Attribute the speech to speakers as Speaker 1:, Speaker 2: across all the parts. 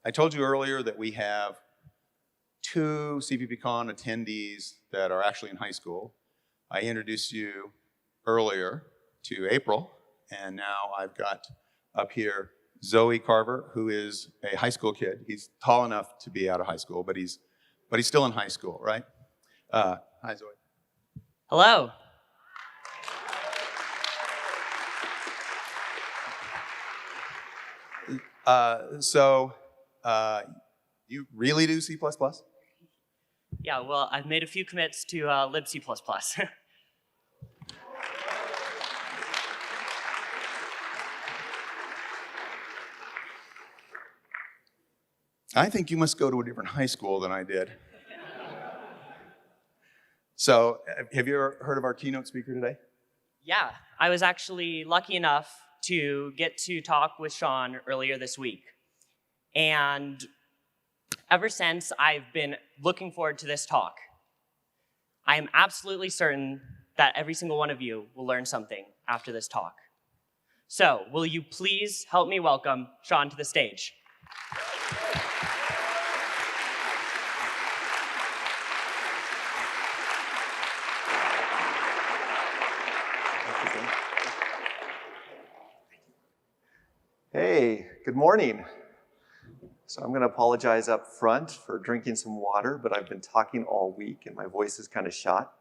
Speaker 1: I told you earlier that we have 2 CppCon attendees that are actually in high school. I introduced you earlier to April, and now I've got up here Zoe Carver, who is a high school kid. He's tall enough to be out of high school, but he's still in high school, right? Hi, Zoe.
Speaker 2: Hello.
Speaker 1: You really do C++?
Speaker 2: Yeah, well, I've made a few commits to libc++.
Speaker 1: I think you must go to a different high school than I did. So, have you ever heard of our keynote speaker today?
Speaker 2: Yeah, I was actually lucky enough to get to talk with Sean earlier this week. And ever since, I've been looking forward to this talk. I am absolutely certain that every single one of you will learn something after this talk. So, will you please help me welcome Sean to the stage?
Speaker 3: Hey, good morning. So I'm going to apologize up front for drinking some water, but I've been talking all week and my voice is kind of shot.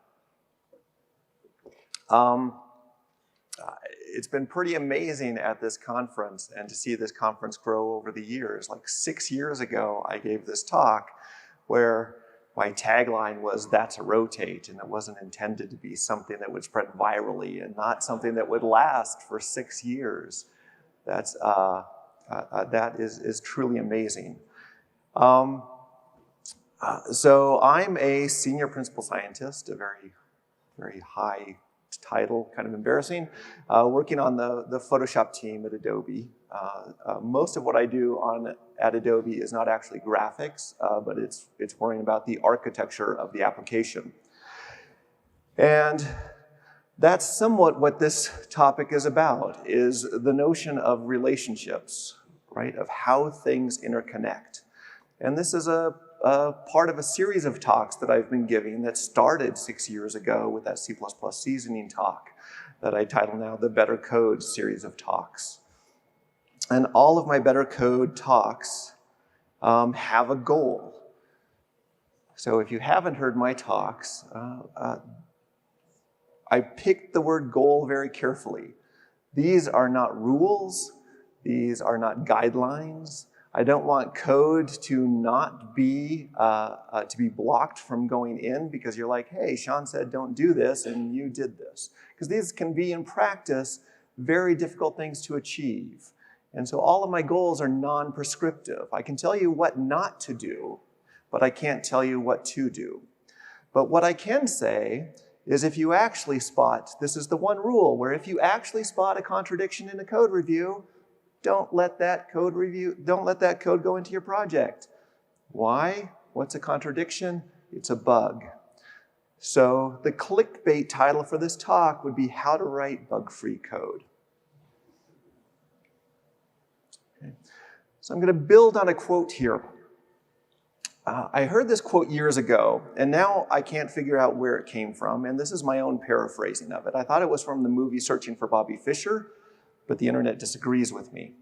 Speaker 3: It's been pretty amazing at this conference and to see this conference grow over the years. Like 6 years ago, I gave this talk where my tagline was, "That's a rotate," and it wasn't intended to be something that would spread virally and not something that would last for 6 years. That is truly amazing. So I'm a senior principal scientist, a very, very high title, kind of embarrassing, working on the Photoshop team at Adobe. Most of what I do at Adobe is not actually graphics, but it's worrying about the architecture of the application. And that's somewhat what this topic is about, is the notion of relationships, right? Of how things interconnect. And this is a part of a series of talks that I've been giving that started 6 years ago with that C++ seasoning talk that I title now the Better Code series of talks. And all of my Better Code talks have a goal. So if you haven't heard my talks, I picked the word goal very carefully. These are not rules. These are not guidelines. I don't want code to not be, to be blocked from going in because you're like, hey, Sean said don't do this and you did this. Because these can be, in practice, very difficult things to achieve. And so all of my goals are non-prescriptive. I can tell you what not to do, but I can't tell you what to do. But what I can say is if you actually spot, this is the one rule, where if you actually spot a contradiction in a code review, don't let that code go into your project. Why? What's a contradiction? It's a bug. So the clickbait title for this talk would be How to Write Bug-Free Code. Okay. So I'm going to build on a quote here. I heard this quote years ago, and now I can't figure out where it came from, and this is my own paraphrasing of it. I thought it was from the movie Searching for Bobby Fischer, but the internet disagrees with me.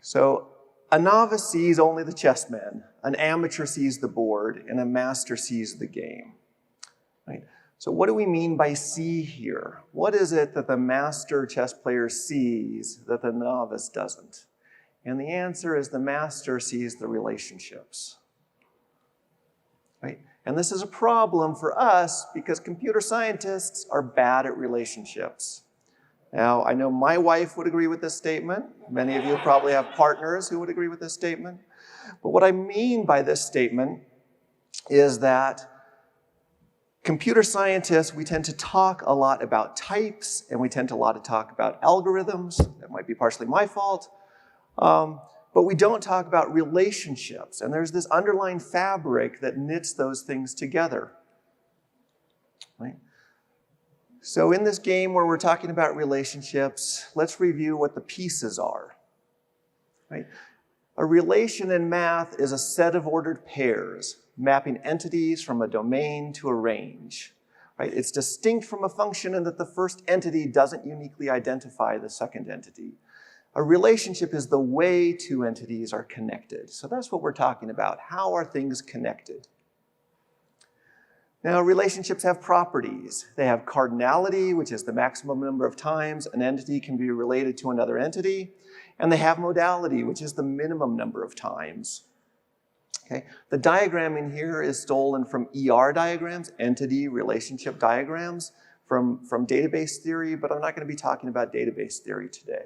Speaker 3: So, a novice sees only the chessmen, an amateur sees the board, and a master sees the game. Right? So what do we mean by see here? What is it that the master chess player sees that the novice doesn't? And the answer is the master sees the relationships. Right? And this is a problem for us because computer scientists are bad at relationships. Now, I know my wife would agree with this statement. Many of you probably have partners who would agree with this statement. But what I mean by this statement is that computer scientists, we tend to talk a lot about types, and we tend to talk about algorithms. That might be partially my fault. But we don't talk about relationships. And there's this underlying fabric that knits those things together. Right? So in this game where we're talking about relationships, let's review what the pieces are. Right? A relation in math is a set of ordered pairs, mapping entities from a domain to a range. Right? It's distinct from a function in that the first entity doesn't uniquely identify the second entity. A relationship is the way two entities are connected. So that's what we're talking about. How are things connected? Now, relationships have properties. They have cardinality, which is the maximum number of times an entity can be related to another entity. And they have modality, which is the minimum number of times. Okay? The diagram in here is stolen from ER diagrams, entity relationship diagrams, from database theory, but I'm not going to be talking about database theory today.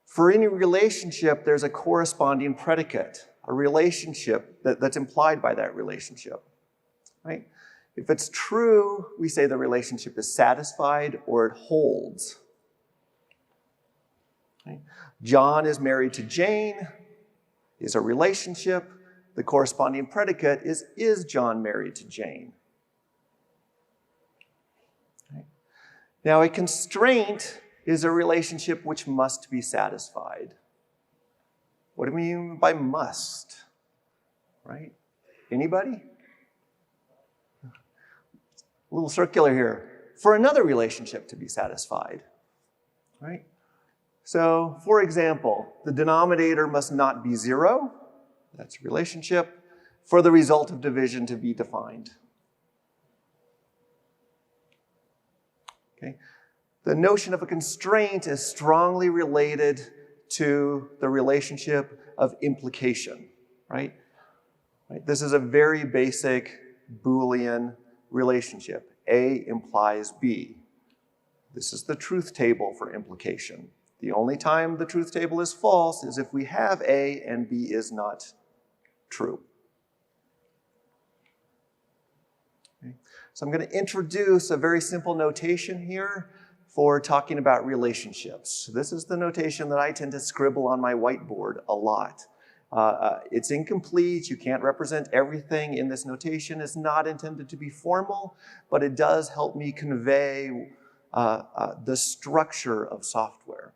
Speaker 3: For any relationship, there's a corresponding predicate, a relationship that's implied by that relationship. Right? If it's true, we say the relationship is satisfied or it holds. Okay? John is married to Jane is a relationship. The corresponding predicate is John married to Jane? Okay. Now, a constraint is a relationship which must be satisfied. What do we mean by must? Right? Anybody? A little circular here. For another relationship to be satisfied. Right? So, for example, the denominator must not be 0. That's a relationship. For the result of division to be defined. Okay. The notion of a constraint is strongly related to the relationship of implication, right? This is a very basic Boolean relationship. A implies B. This is the truth table for implication. The only time the truth table is false is if we have A and B is not true. Okay. So I'm going to introduce a very simple notation here for talking about relationships. This is the notation that I tend to scribble on my whiteboard a lot. It's incomplete. You can't represent everything in this notation. It's not intended to be formal, but it does help me convey the structure of software.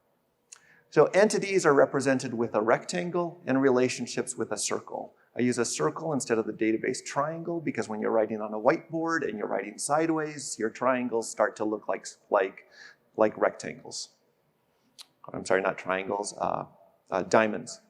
Speaker 3: So entities are represented with a rectangle and relationships with a circle. I use a circle instead of the database triangle because when you're writing on a whiteboard and you're writing sideways, your triangles start to look like rectangles. I'm sorry, not triangles, diamonds.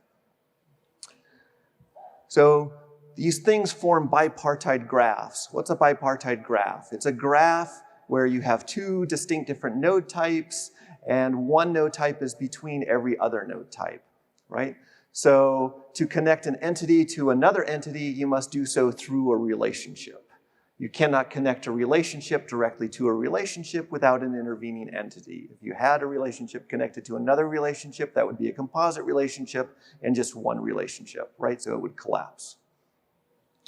Speaker 3: So these things form bipartite graphs. What's a bipartite graph? It's a graph where you have two distinct different node types and one node type is between every other node type, right? So to connect an entity to another entity, you must do so through a relationship. You cannot connect a relationship directly to a relationship without an intervening entity. If you had a relationship connected to another relationship, that would be a composite relationship and just one relationship, right? So it would collapse,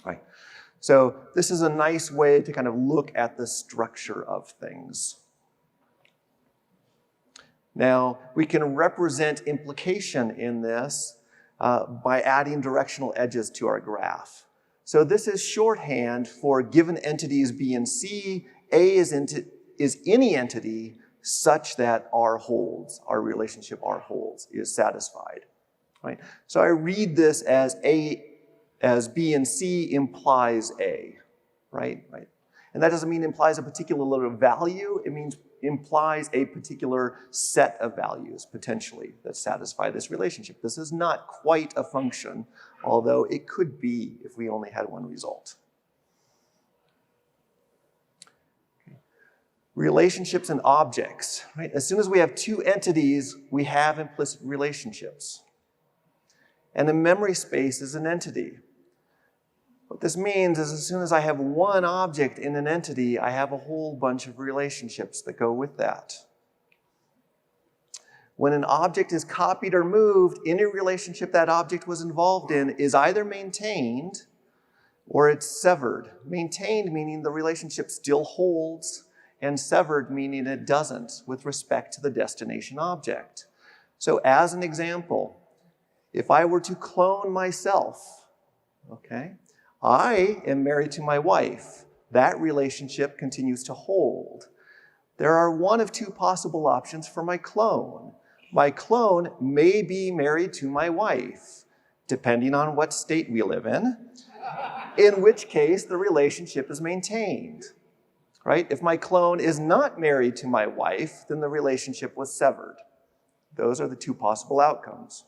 Speaker 3: right? So this is a nice way to kind of look at the structure of things. Now, we can represent implication in this by adding directional edges to our graph. So this is shorthand for given entities B and C, A is any entity such that R holds, our relationship R holds, is satisfied, right? So I read this as B and C implies A, right? And that doesn't mean implies a particular value, it means implies a particular set of values, potentially, that satisfy this relationship. This is not quite a function, although it could be if we only had one result. Okay. Relationships and objects, right? As soon as we have two entities, we have implicit relationships. And a memory space is an entity. What this means is as soon as I have one object in an entity, I have a whole bunch of relationships that go with that. When an object is copied or moved, any relationship that object was involved in is either maintained or it's severed. Maintained meaning the relationship still holds, and severed meaning it doesn't with respect to the destination object. So as an example, if I were to clone myself, okay, I am married to my wife. That relationship continues to hold. There are one of two possible options for my clone. My clone may be married to my wife, depending on what state we live in which case the relationship is maintained, right? If my clone is not married to my wife, then the relationship was severed. Those are the two possible outcomes.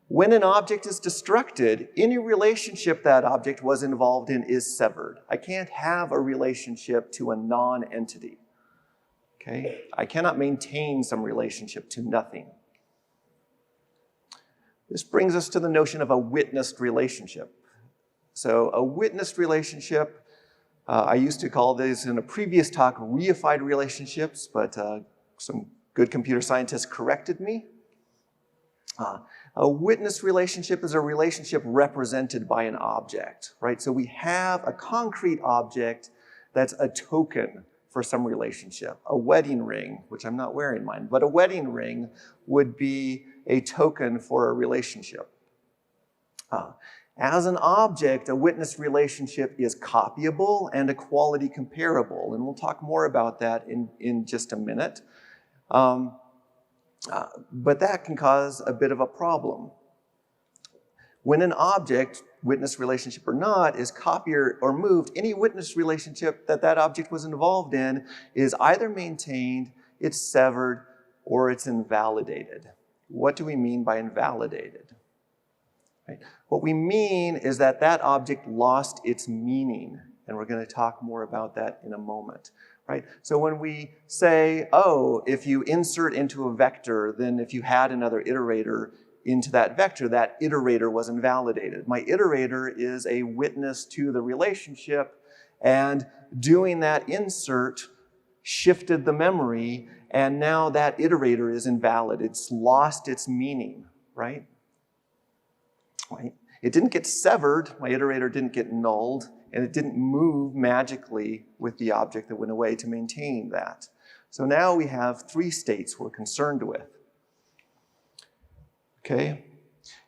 Speaker 3: When an object is destructed, any relationship that object was involved in is severed. I can't have a relationship to a non-entity. Okay? I cannot maintain some relationship to nothing. This brings us to the notion of a witnessed relationship. So a witnessed relationship, I used to call these in a previous talk reified relationships, but some good computer scientists corrected me. A witnessed relationship is a relationship represented by an object, right? So we have a concrete object that's a token for some relationship. A wedding ring, which I'm not wearing mine, but a wedding ring would be a token for a relationship. As an object, a witness relationship is copyable and equality comparable, and we'll talk more about that in just a minute. But that can cause a bit of a problem. When an object, witness relationship or not, is copied or moved, any witness relationship that that object was involved in is either maintained, it's severed, or it's invalidated. What do we mean by invalidated? Right? What we mean is that that object lost its meaning, and we're going to talk more about that in a moment. Right? So when we say, oh, if you insert into a vector, then if you had another iterator into that vector, that iterator was invalidated. My iterator is a witness to the relationship, and doing that insert shifted the memory, and now that iterator is invalid. It's lost its meaning, right? Right? It didn't get severed, my iterator didn't get nulled, and it didn't move magically with the object that went away to maintain that. So now we have three states we're concerned with. Okay?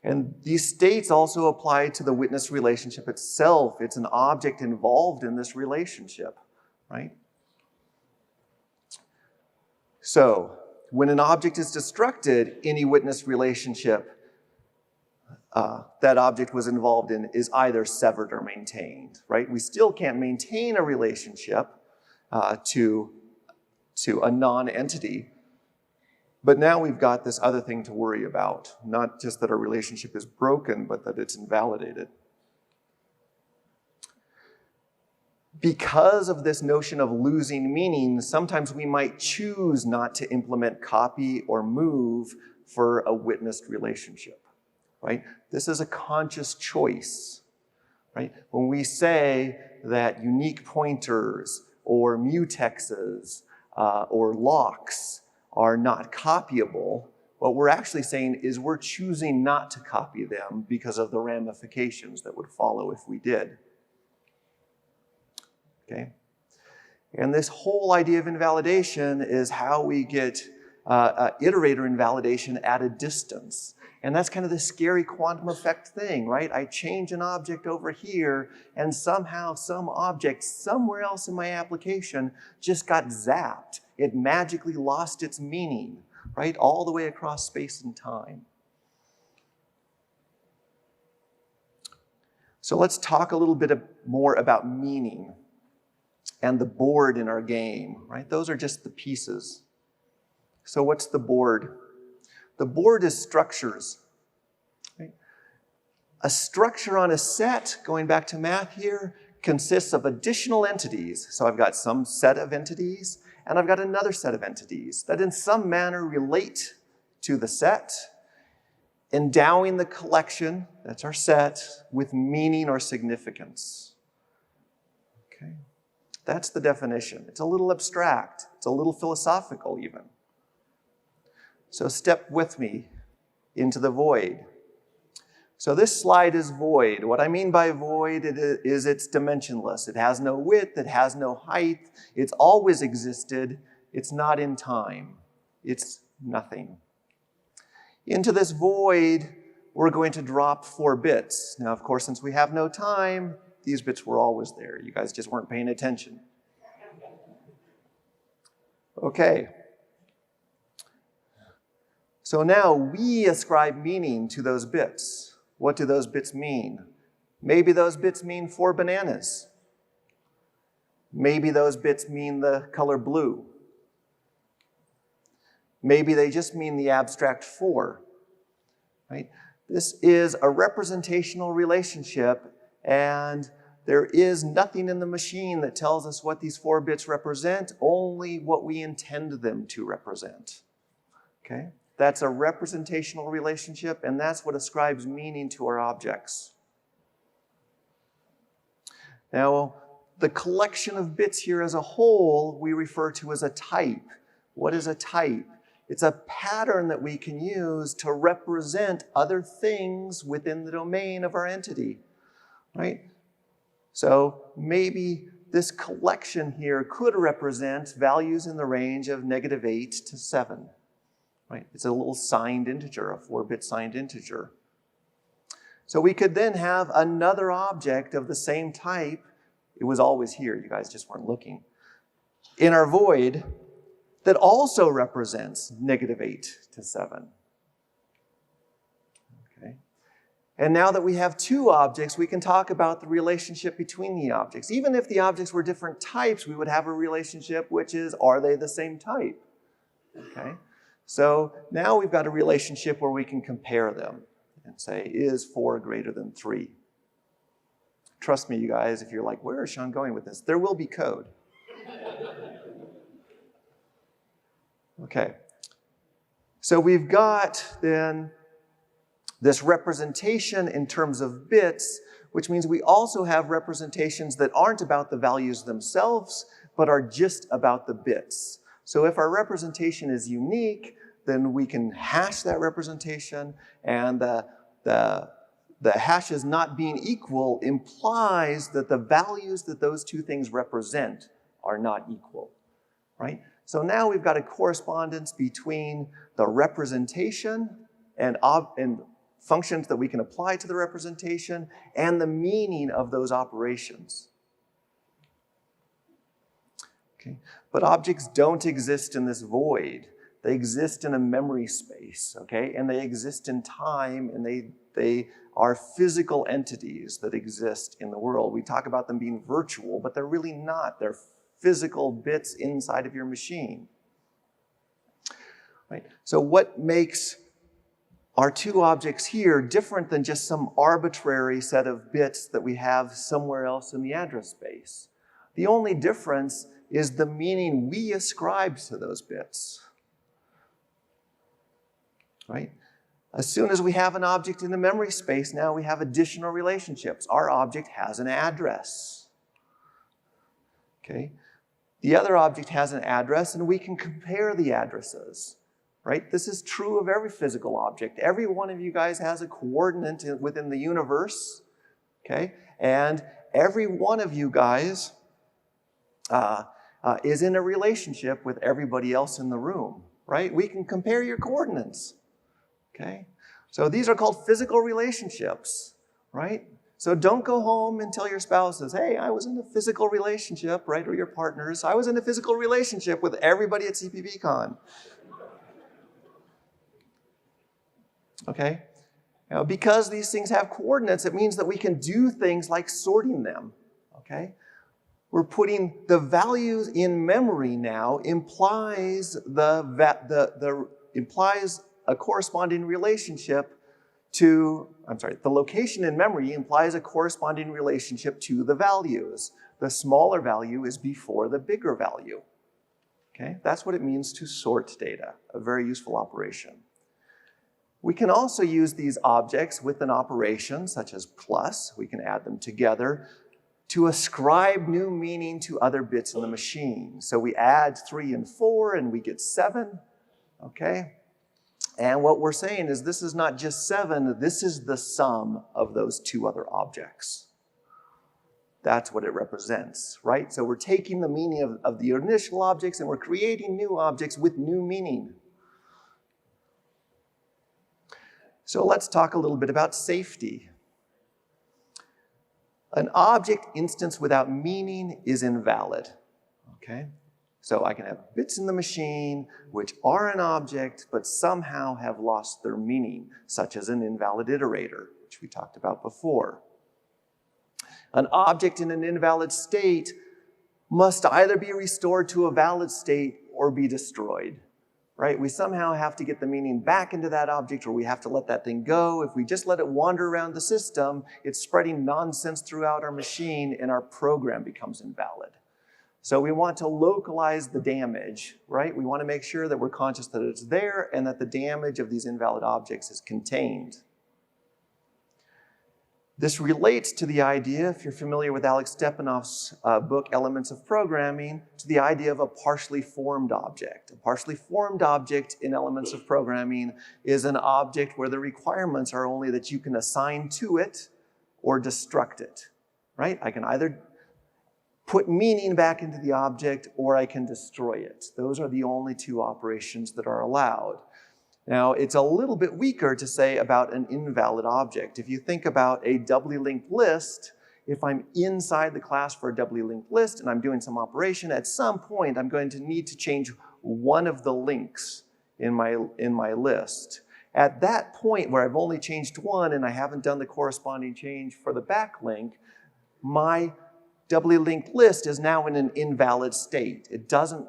Speaker 3: And these states also apply to the witness relationship itself. It's an object involved in this relationship, right? So, when an object is destructed, any witness relationship that object was involved in is either severed or maintained, right? We still can't maintain a relationship to a non-entity, but now we've got this other thing to worry about, not just that our relationship is broken, but that it's invalidated. Because of this notion of losing meaning, sometimes we might choose not to implement copy or move for a witnessed relationship, right? This is a conscious choice, right? When we say that unique pointers or mutexes or locks are not copyable, what we're actually saying is we're choosing not to copy them because of the ramifications that would follow if we did. Okay? And this whole idea of invalidation is how we get iterator invalidation at a distance. And that's kind of the scary quantum effect thing, right? I change an object over here, and somehow some object somewhere else in my application just got zapped. It magically lost its meaning, right? All the way across space and time. So let's talk a little bit more about meaning and the board in our game, right? Those are just the pieces. So what's the board? The board is structures. Right? A structure on a set, going back to math here, consists of additional entities. So I've got some set of entities, and I've got another set of entities that in some manner relate to the set, endowing the collection, that's our set, with meaning or significance. Okay? That's the definition. It's a little abstract. It's a little philosophical even. So step with me into the void. So this slide is void. What I mean by void is it's dimensionless. It has no width, it has no height. It's always existed. It's not in time. It's nothing. Into this void, we're going to drop 4 bits. Now, of course, since we have no time, these bits were always there. You guys just weren't paying attention. So now we ascribe meaning to those bits. What do those bits mean? Maybe those bits mean 4 bananas. Maybe those bits mean the color blue. Maybe they just mean the abstract 4, right? This is a representational relationship, and there is nothing in the machine that tells us what these 4 bits represent, only what we intend them to represent, okay? That's a representational relationship, and that's what ascribes meaning to our objects. Now, the collection of bits here as a whole, we refer to as a type. What is a type? It's a pattern that we can use to represent other things within the domain of our entity, right? So maybe this collection here could represent values in the range of -8 to 7, right? It's a little signed integer, a 4-bit signed integer. So we could then have another object of the same type. It was always here, you guys just weren't looking, in our void that also represents -8 to 7. Okay. And now that we have 2 objects, we can talk about the relationship between the objects. Even if the objects were different types, we would have a relationship which is, are they the same type? Okay. So now we've got a relationship where we can compare them and say, is 4 greater than 3? Trust me, you guys, if you're like, where is Sean going with this? There will be code. Okay. So we've got then this representation in terms of bits, which means we also have representations that aren't about the values themselves, but are just about the bits. So if our representation is unique, then we can hash that representation, and the hashes not being equal implies that the values that those 2 things represent are not equal, right? So now we've got a correspondence between the representation and functions that we can apply to the representation and the meaning of those operations. Okay. But objects don't exist in this void. They exist in a memory space, okay? And they exist in time, and they are physical entities that exist in the world. We talk about them being virtual, but they're really not. They're physical bits inside of your machine, right? So what makes our 2 objects here different than just some arbitrary set of bits that we have somewhere else in the address space? The only difference is the meaning we ascribe to those bits, right? As soon as we have an object in the memory space, now we have additional relationships. Our object has an address, okay? The other object has an address, and we can compare the addresses, right? This is true of every physical object. Every one of you guys has a coordinate within the universe, okay? And every one of you guys is in a relationship with everybody else in the room, right? We can compare your coordinates, okay? So these are called physical relationships, right? So don't go home and tell your spouses, hey, I was in a physical relationship, right? Or your partners, I was in a physical relationship with everybody at CppCon. Okay? Now, because these things have coordinates, it means that we can do things like sorting them, okay? We're putting the values in memory now implies implies a corresponding relationship to, the location in memory implies a corresponding relationship to the values. The smaller value is before the bigger value, okay? That's what it means to sort data, a very useful operation. We can also use these objects with an operation such as plus, we can add them together, to ascribe new meaning to other bits in the machine. So we add 3 and 4 and we get 7, okay? And what we're saying is this is not just 7, this is the sum of those 2 other objects. That's what it represents, right? So we're taking the meaning of the initial objects and we're creating new objects with new meaning. So let's talk a little bit about safety. An object instance without meaning is invalid, okay? So I can have bits in the machine which are an object but somehow have lost their meaning, such as an invalid iterator, which we talked about before. An object in an invalid state must either be restored to a valid state or be destroyed, right? We somehow have to get the meaning back into that object, or we have to let that thing go. If we just let it wander around the system, it's spreading nonsense throughout our machine and our program becomes invalid. So we want to localize the damage, right? We want to make sure that we're conscious that it's there and that the damage of these invalid objects is contained. This relates to the idea, if you're familiar with Alex Stepanov's book, Elements of Programming, to the idea of a partially formed object. A partially formed object in Elements of Programming is an object where the requirements are only that you can assign to it or destruct it, right? I can either put meaning back into the object or I can destroy it. Those are the only two operations that are allowed. Now, it's a little bit weaker to say about an invalid object. If you think about a doubly linked list, if I'm inside the class for a doubly linked list and I'm doing some operation, at some point I'm going to need to change one of the links in my list. At that point where I've only changed one and I haven't done the corresponding change for the backlink, my doubly linked list is now in an invalid state. It doesn't,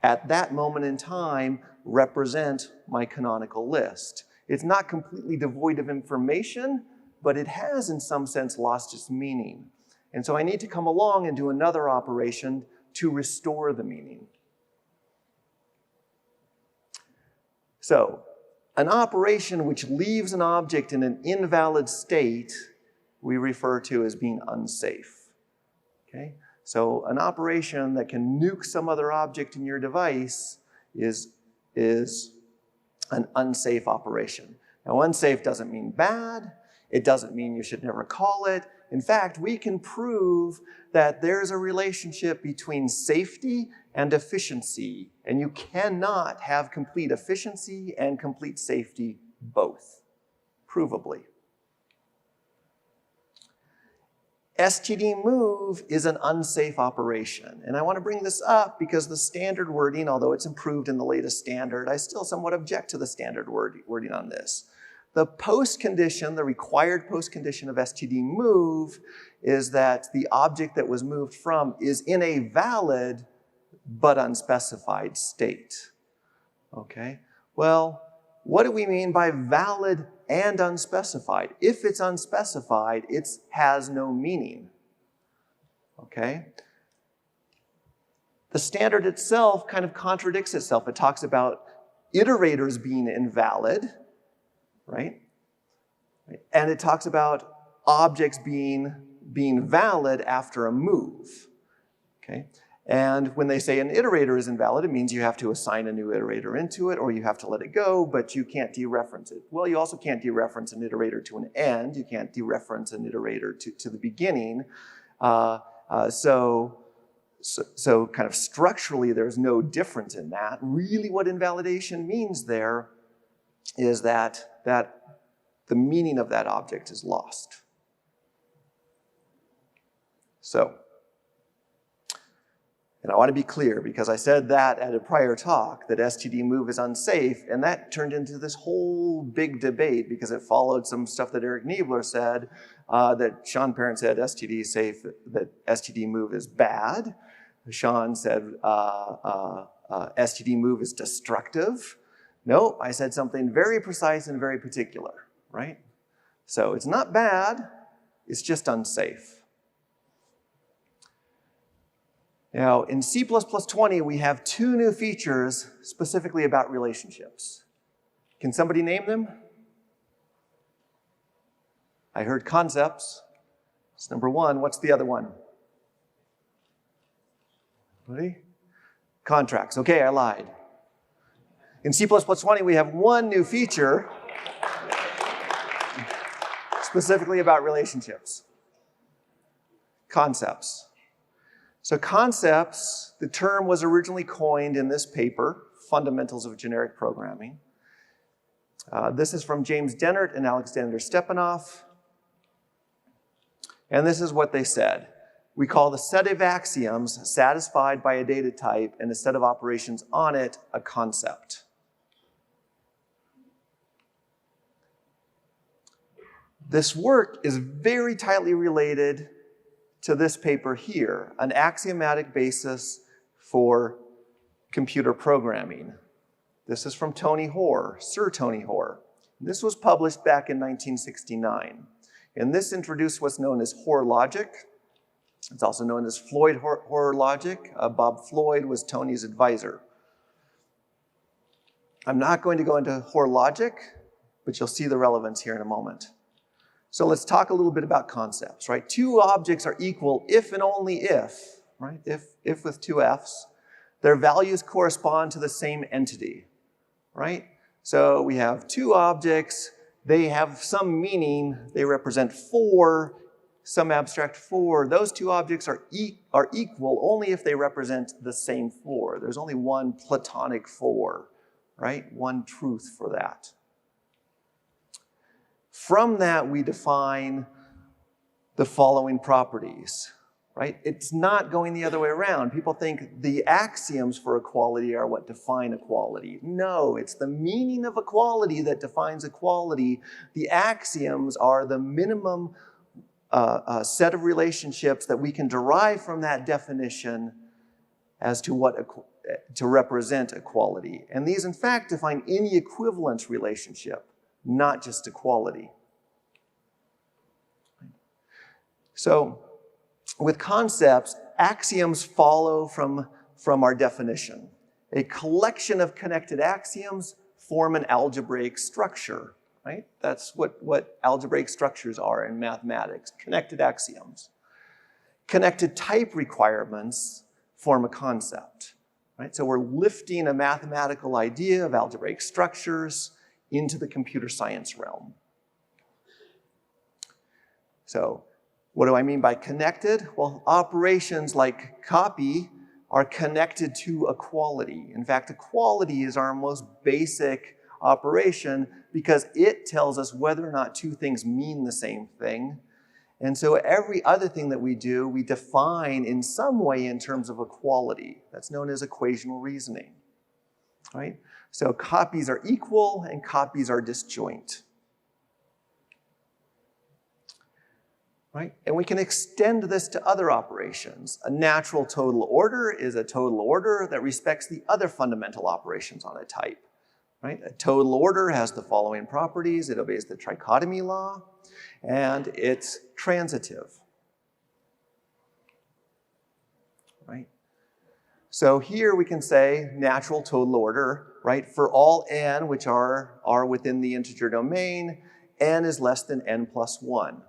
Speaker 3: at that moment in time, represent my canonical list. It's not completely devoid of information, but it has in some sense lost its meaning. And so I need to come along and do another operation to restore the meaning. So an operation which leaves an object in an invalid state we refer to as being unsafe. Okay? So an operation that can nuke some other object in your device is an unsafe operation. Now, unsafe doesn't mean bad. It doesn't mean you should never call it. In fact, we can prove that there's a relationship between safety and efficiency, and you cannot have complete efficiency and complete safety both, provably. std_move is an unsafe operation. And I want to bring this up because the standard wording, although it's improved in the latest standard, I still somewhat object to the standard wording on this. The postcondition, the required postcondition of std_move is that the object that was moved from is in a valid but unspecified state. Okay? Well, what do we mean by valid and unspecified? If it's unspecified, it has no meaning. Okay? The standard itself kind of contradicts itself. It talks about iterators being invalid, right? And it talks about objects being valid after a move. Okay? And when they say an iterator is invalid, it means you have to assign a new iterator into it or you have to let it go, but you can't dereference it. Well, you also can't dereference an iterator to an end. You can't dereference an iterator to the beginning. So kind of structurally, there's no difference in that. Really what invalidation means there is that the meaning of that object is lost. So, and I want to be clear because I said that at a prior talk, that std_move is unsafe, and that turned into this whole big debate because it followed some stuff that Eric Niebler said, that Sean Parent said std is safe, that std_move is bad. Sean said std_move is destructive. No, I said something very precise and very particular, right? So it's not bad, it's just unsafe. Now, in C++20, we have two new features specifically about relationships. Can somebody name them? I heard concepts. It's number one. What's the other one? Ready? Contracts. Okay, I lied. In C++20, we have one new feature specifically about relationships. Concepts. So concepts, the term was originally coined in this paper, Fundamentals of Generic Programming. This is from James Dennert and Alexander Stepanov. And this is what they said. we call the set of axioms satisfied by a data type and a set of operations on it a concept. This work is very tightly related to this paper here, an axiomatic basis for computer programming. This is from Tony Hoare, Sir Tony Hoare. This was published back in 1969. And this introduced what's known as Hoare logic. It's also known as Floyd Hoare logic. Bob Floyd was Tony's advisor. I'm not going to go into Hoare logic, but you'll see the relevance here in a moment. So let's talk a little bit about concepts, right? Two objects are equal if and only if, right? If with two Fs, their values correspond to the same entity, right? So we have two objects, they have some meaning, they represent 4, some abstract 4. Those two objects are equal only if they represent the same 4. There's only one Platonic 4, right? One truth for that. From that, we define the following properties, right? It's not going the other way around. People think the axioms for equality are what define equality. No, it's the meaning of equality that defines equality. The axioms are the minimum set of relationships that we can derive from that definition as to what to represent equality. And these, in fact, define any equivalence relationship, not just equality. So with concepts, axioms follow from our definition. A collection of connected axioms form an algebraic structure, right? That's what algebraic structures are in mathematics, connected axioms. Connected type requirements form a concept, right? So we're lifting a mathematical idea of algebraic structures into the computer science realm. So what do I mean by connected? Well, operations like copy are connected to equality. In fact, equality is our most basic operation because it tells us whether or not two things mean the same thing. And so every other thing that we do, we define in some way in terms of equality. That's known as equational reasoning, right? So copies are equal and copies are disjoint. Right? And we can extend this to other operations. A natural total order is a total order that respects the other fundamental operations on a type. Right? A total order has the following properties. It obeys the trichotomy law, and it's transitive. Right? So here we can say natural total order, right? For all n, which are within the integer domain, n is less than n plus 1.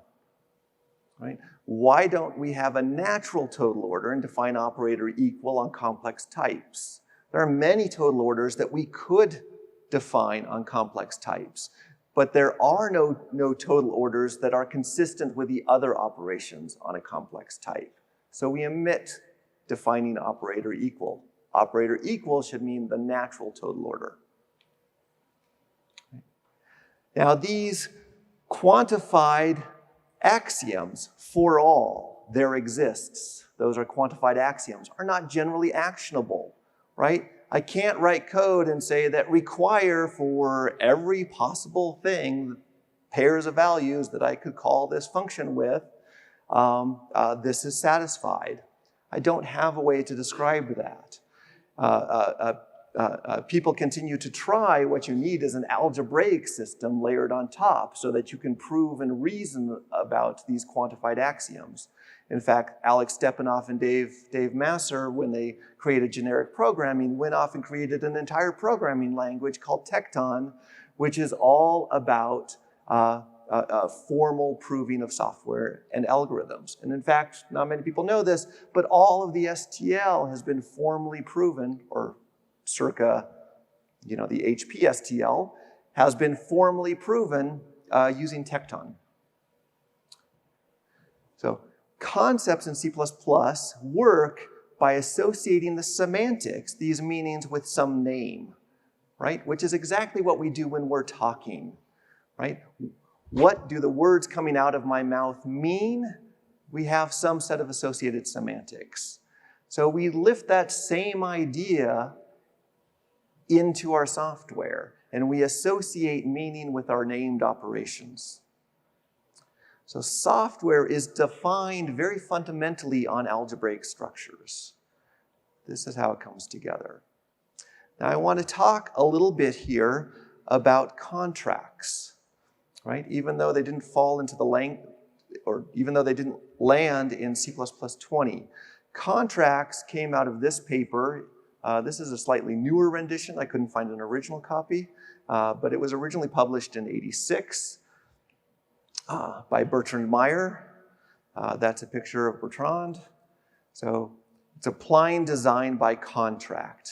Speaker 3: Right? Why don't we have a natural total order and define operator equal on complex types? There are many total orders that we could define on complex types, but there are no total orders that are consistent with the other operations on a complex type. So we omit defining operator equal. Operator equal should mean the natural total order. Now these quantified axioms, for all there exists, those are quantified axioms, are not generally actionable, right? I can't write code and say that require for every possible thing pairs of values that I could call this function with, this is satisfied. I don't have a way to describe that. People continue to try. What you need is an algebraic system layered on top so that you can prove and reason about these quantified axioms. In fact, Alex Stepanoff and Dave Masser, when they created generic programming, went off and created an entire programming language called Tecton, which is all about formal proving of software and algorithms. And in fact, not many people know this, but all of the STL has been formally proven, or circa, the HP STL, has been formally proven using Tecton. So concepts in C++ work by associating the semantics, these meanings, with some name, right? Which is exactly what we do when we're talking, right? What do the words coming out of my mouth mean? we have some set of associated semantics. So we lift that same idea into our software, and we associate meaning with our named operations. So software is defined very fundamentally on algebraic structures. This is how it comes together. Now I want to talk a little bit here about contracts, right? Even though they didn't fall into the even though they didn't land in C++ 20, contracts came out of this paper. This is a slightly newer rendition. I couldn't find an original copy, but it was originally published in '86 by Bertrand Meyer. That's a picture of Bertrand. So it's applying design by contract,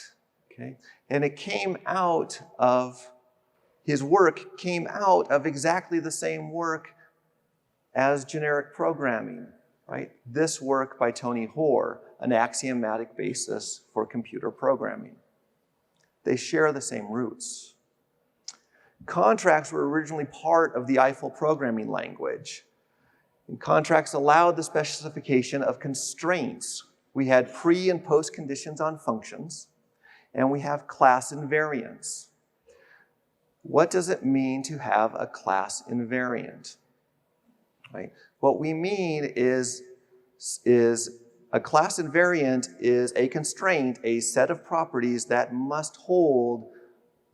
Speaker 3: okay? And it came out of, his work came out of exactly the same work as generic programming, right? This work by Tony Hoare, an axiomatic basis for computer programming. They share the same roots. Contracts were originally part of the Eiffel programming language. And contracts allowed the specification of constraints. We had pre- and post-conditions on functions, and we have class invariants. What does it mean to have a class invariant? Right? What we mean is a class invariant is a constraint, a set of properties that must hold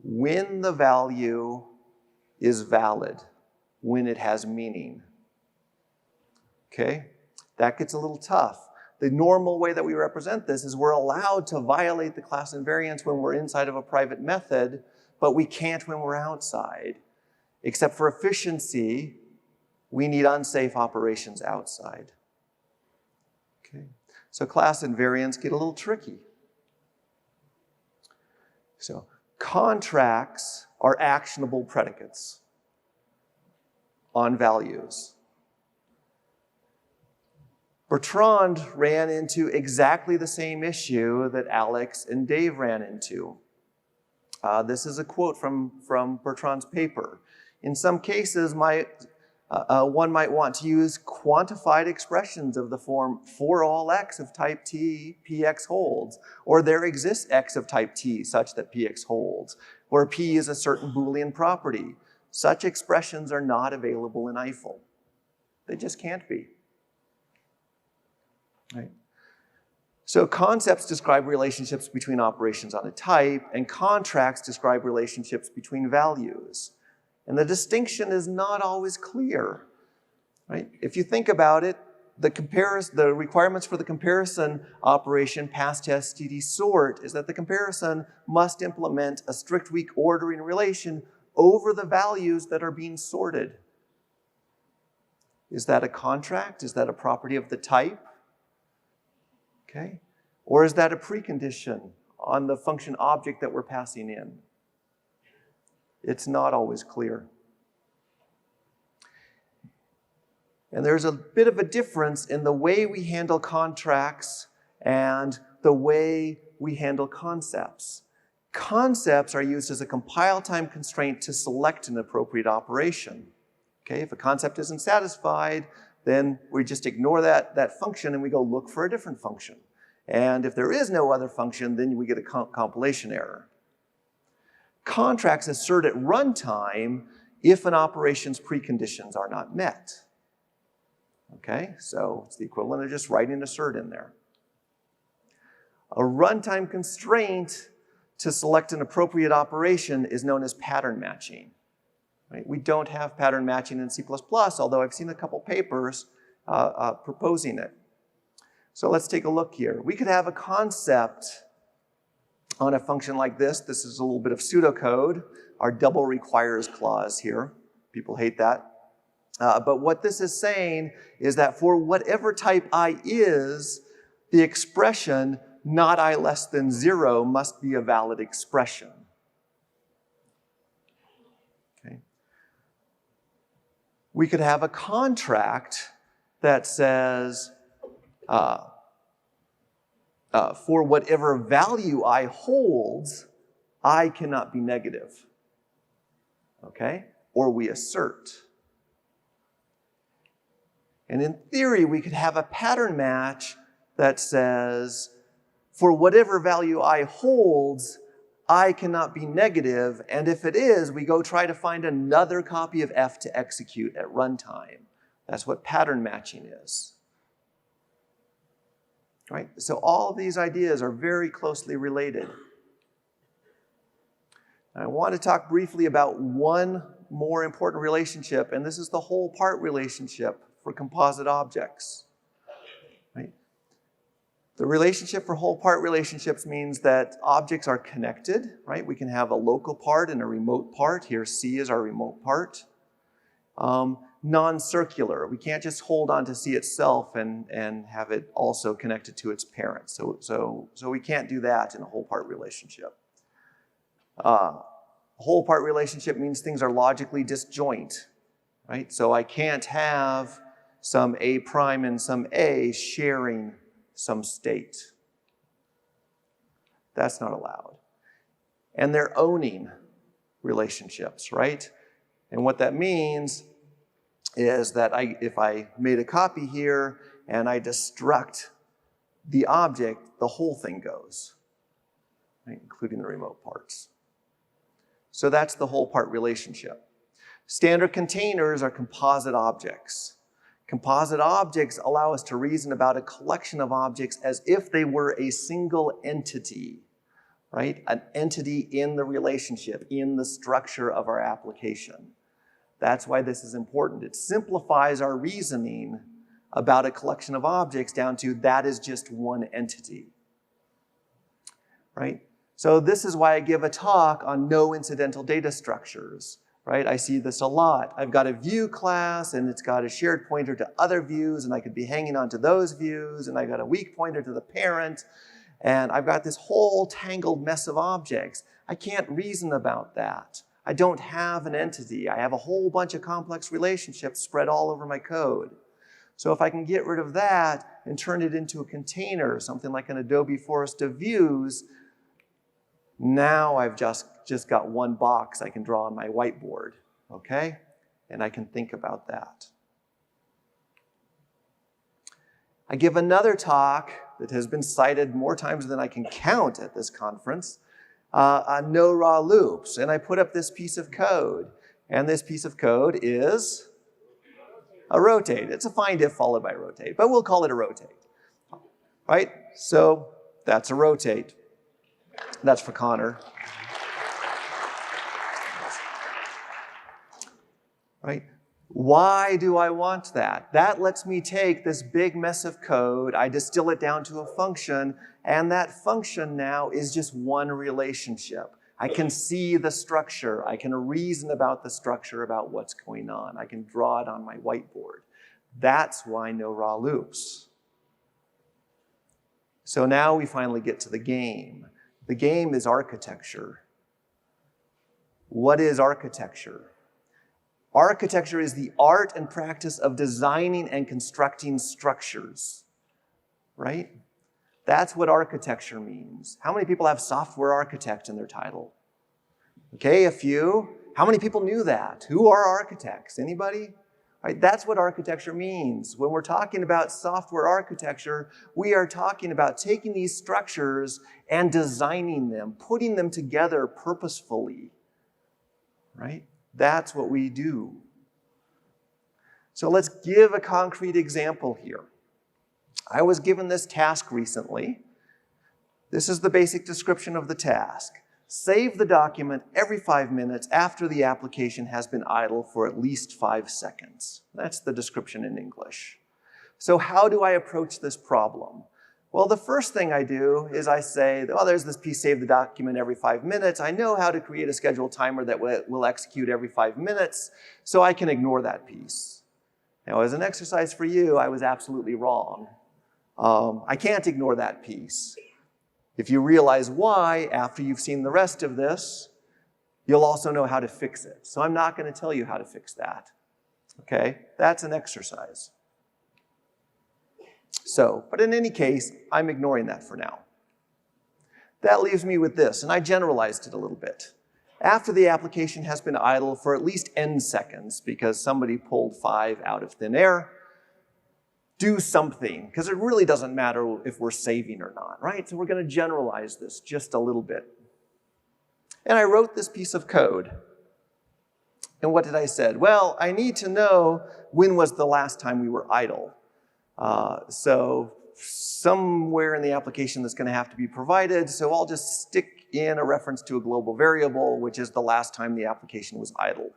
Speaker 3: when the value is valid, when it has meaning. Okay? That gets a little tough. The normal way that we represent this is we're allowed to violate the class invariance when we're inside of a private method, but we can't when we're outside. Except for efficiency, we need unsafe operations outside. Okay? So class invariants get a little tricky. So contracts are actionable predicates on values. Bertrand ran into exactly the same issue that Alex and Dave ran into. This is a quote from Bertrand's paper. In some cases, one might want to use quantified expressions of the form for all x of type t, px holds, or there exists x of type t such that px holds, where p is a certain Boolean property. Such expressions are not available in Eiffel. They just can't be. Right? So concepts describe relationships between operations on a type, and contracts describe relationships between values. And the distinction is not always clear. Right? If you think about it, the requirements for the comparison operation past std sort is that the comparison must implement a strict weak ordering relation over the values that are being sorted. Is that a contract? Is that a property of the type? Okay. Or is that a precondition on the function object that we're passing in? It's not always clear. And there's a bit of a difference in the way we handle contracts and the way we handle concepts. Concepts are used as a compile time constraint to select an appropriate operation. Okay, if a concept isn't satisfied, then we just ignore that function and we go look for a different function. And if there is no other function, then we get a compilation error. Contracts assert at runtime if an operation's preconditions are not met. Okay, so it's the equivalent of just writing assert in there. A runtime constraint to select an appropriate operation is known as pattern matching. Right? We don't have pattern matching in C++, although I've seen a couple papers proposing it. So let's take a look here. We could have a concept on a function like this. This is a little bit of pseudocode, our double requires clause here. People hate that. But what this is saying is that for whatever type I is, the expression not I less than 0 must be a valid expression. Okay. We could have a contract that says, for whatever value I holds, I cannot be negative. Okay? Or we assert. And in theory, we could have a pattern match that says, for whatever value I holds, I cannot be negative, and if it is, we go try to find another copy of F to execute at runtime. That's what pattern matching is. Right? So all of these ideas are very closely related. I want to talk briefly about one more important relationship, and this is the whole part relationship for composite objects. Right? The relationship for whole part relationships means that objects are connected, right? We can have a local part and a remote part. Here, C is our remote part. Non-circular. We can't just hold on to C itself and have it also connected to its parent. So we can't do that in a whole part relationship. Whole part relationship means things are logically disjoint, right? So I can't have some A prime and some A sharing some state. That's not allowed. And they're owning relationships, right? And what that means is that if I made a copy here and I destruct the object, the whole thing goes, right? Including the remote parts. So that's the whole part relationship. Standard containers are composite objects. Composite objects allow us to reason about a collection of objects as if they were a single entity, right? An entity in the relationship, in the structure of our application. That's why this is important. It simplifies our reasoning about a collection of objects down to that is just one entity, right? So this is why I give a talk on no incidental data structures. Right? I see this a lot. I've got a view class and it's got a shared pointer to other views and I could be hanging on to those views and I got a weak pointer to the parent and I've got this whole tangled mess of objects. I can't reason about that. I don't have an entity. I have a whole bunch of complex relationships spread all over my code. So if I can get rid of that and turn it into a container, something like an Adobe forest of views, now I've just got one box I can draw on my whiteboard, okay? And I can think about that. I give another talk that has been cited more times than I can count at this conference on no raw loops. And I put up this piece of code. And this piece of code is a rotate. It's a find if followed by rotate, but we'll call it a rotate, right? So that's a rotate. That's for Connor. Right? Why do I want that? That lets me take this big mess of code, I distill it down to a function, and that function now is just one relationship. I can see the structure. I can reason about the structure, about what's going on. I can draw it on my whiteboard. That's why no raw loops. So now we finally get to the game. The game is architecture. What is architecture? Architecture is the art and practice of designing and constructing structures, right? That's what architecture means. How many people have software architect in their title? Okay, a few. How many people knew that? Who are architects? Anybody? Right, that's what architecture means. When we're talking about software architecture, we are talking about taking these structures and designing them, putting them together purposefully, right? That's what we do. So let's give a concrete example here. I was given this task recently. This is the basic description of the task. Save the document every 5 minutes after the application has been idle for at least 5 seconds. That's the description in English. So how do I approach this problem? Well, the first thing I do is I say, well, there's this piece, save the document every 5 minutes. I know how to create a scheduled timer that will execute every 5 minutes, so I can ignore that piece. Now, as an exercise for you, I was absolutely wrong. I can't ignore that piece. If you realize why, after you've seen the rest of this, you'll also know how to fix it. So I'm not going to tell you how to fix that. Okay? That's an exercise. So, but in any case, I'm ignoring that for now. That leaves me with this, and I generalized it a little bit. After the application has been idle for at least n seconds, because somebody pulled 5 out of thin air, do something, because it really doesn't matter if we're saving or not, right? So we're going to generalize this just a little bit. And I wrote this piece of code. And what did I say? Well, I need to know when was the last time we were idle. So somewhere in the application that's going to have to be provided, so I'll just stick in a reference to a global variable, which is the last time the application was idle.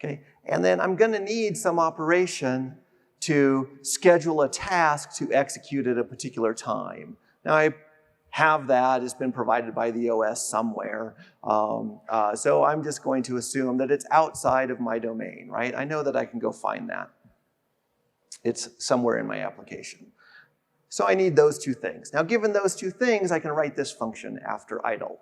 Speaker 3: Okay, and then I'm going to need some operation to schedule a task to execute at a particular time. Now I have that, it's been provided by the OS somewhere. So I'm just going to assume that it's outside of my domain, right? I know that I can go find that. It's somewhere in my application. So I need those two things. Now given those two things, I can write this function after idle.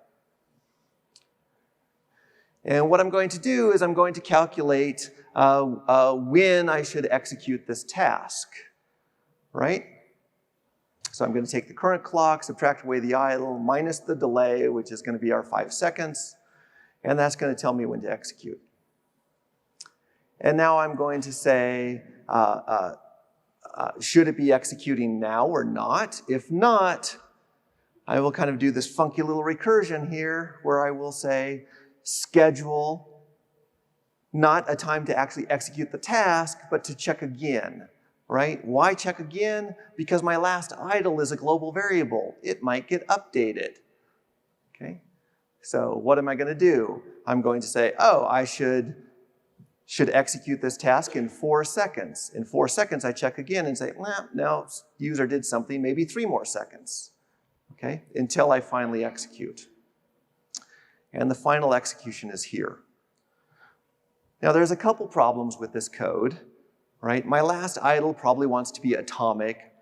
Speaker 3: And what I'm going to do is I'm going to calculate when I should execute this task, right? So I'm going to take the current clock, subtract away the idle, minus the delay, which is going to be our 5 seconds, and that's going to tell me when to execute. And now I'm going to say, should it be executing now or not? If not, I will kind of do this funky little recursion here where I will say, schedule not a time to actually execute the task, but to check again. Right? Why check again? Because my last idle is a global variable. It might get updated. Okay? So what am I going to do? I'm going to say, oh, I should execute this task in 4 seconds. In 4 seconds, I check again and say, well, no, user did something, maybe 3 more seconds. Okay? Until I finally execute. And the final execution is here. Now, there's a couple problems with this code. Right? My last idle probably wants to be atomic.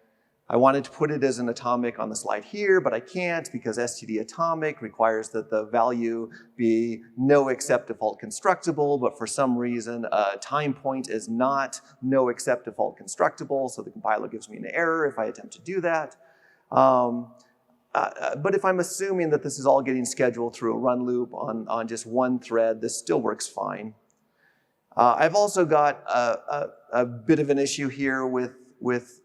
Speaker 3: I wanted to put it as an atomic on the slide here, but I can't because std atomic requires that the value be no except default constructible, but for some reason a time point is not no except default constructible, so the compiler gives me an error if I attempt to do that. But if I'm assuming that this is all getting scheduled through a run loop on just one thread, this still works fine. I've also got a bit of an issue here with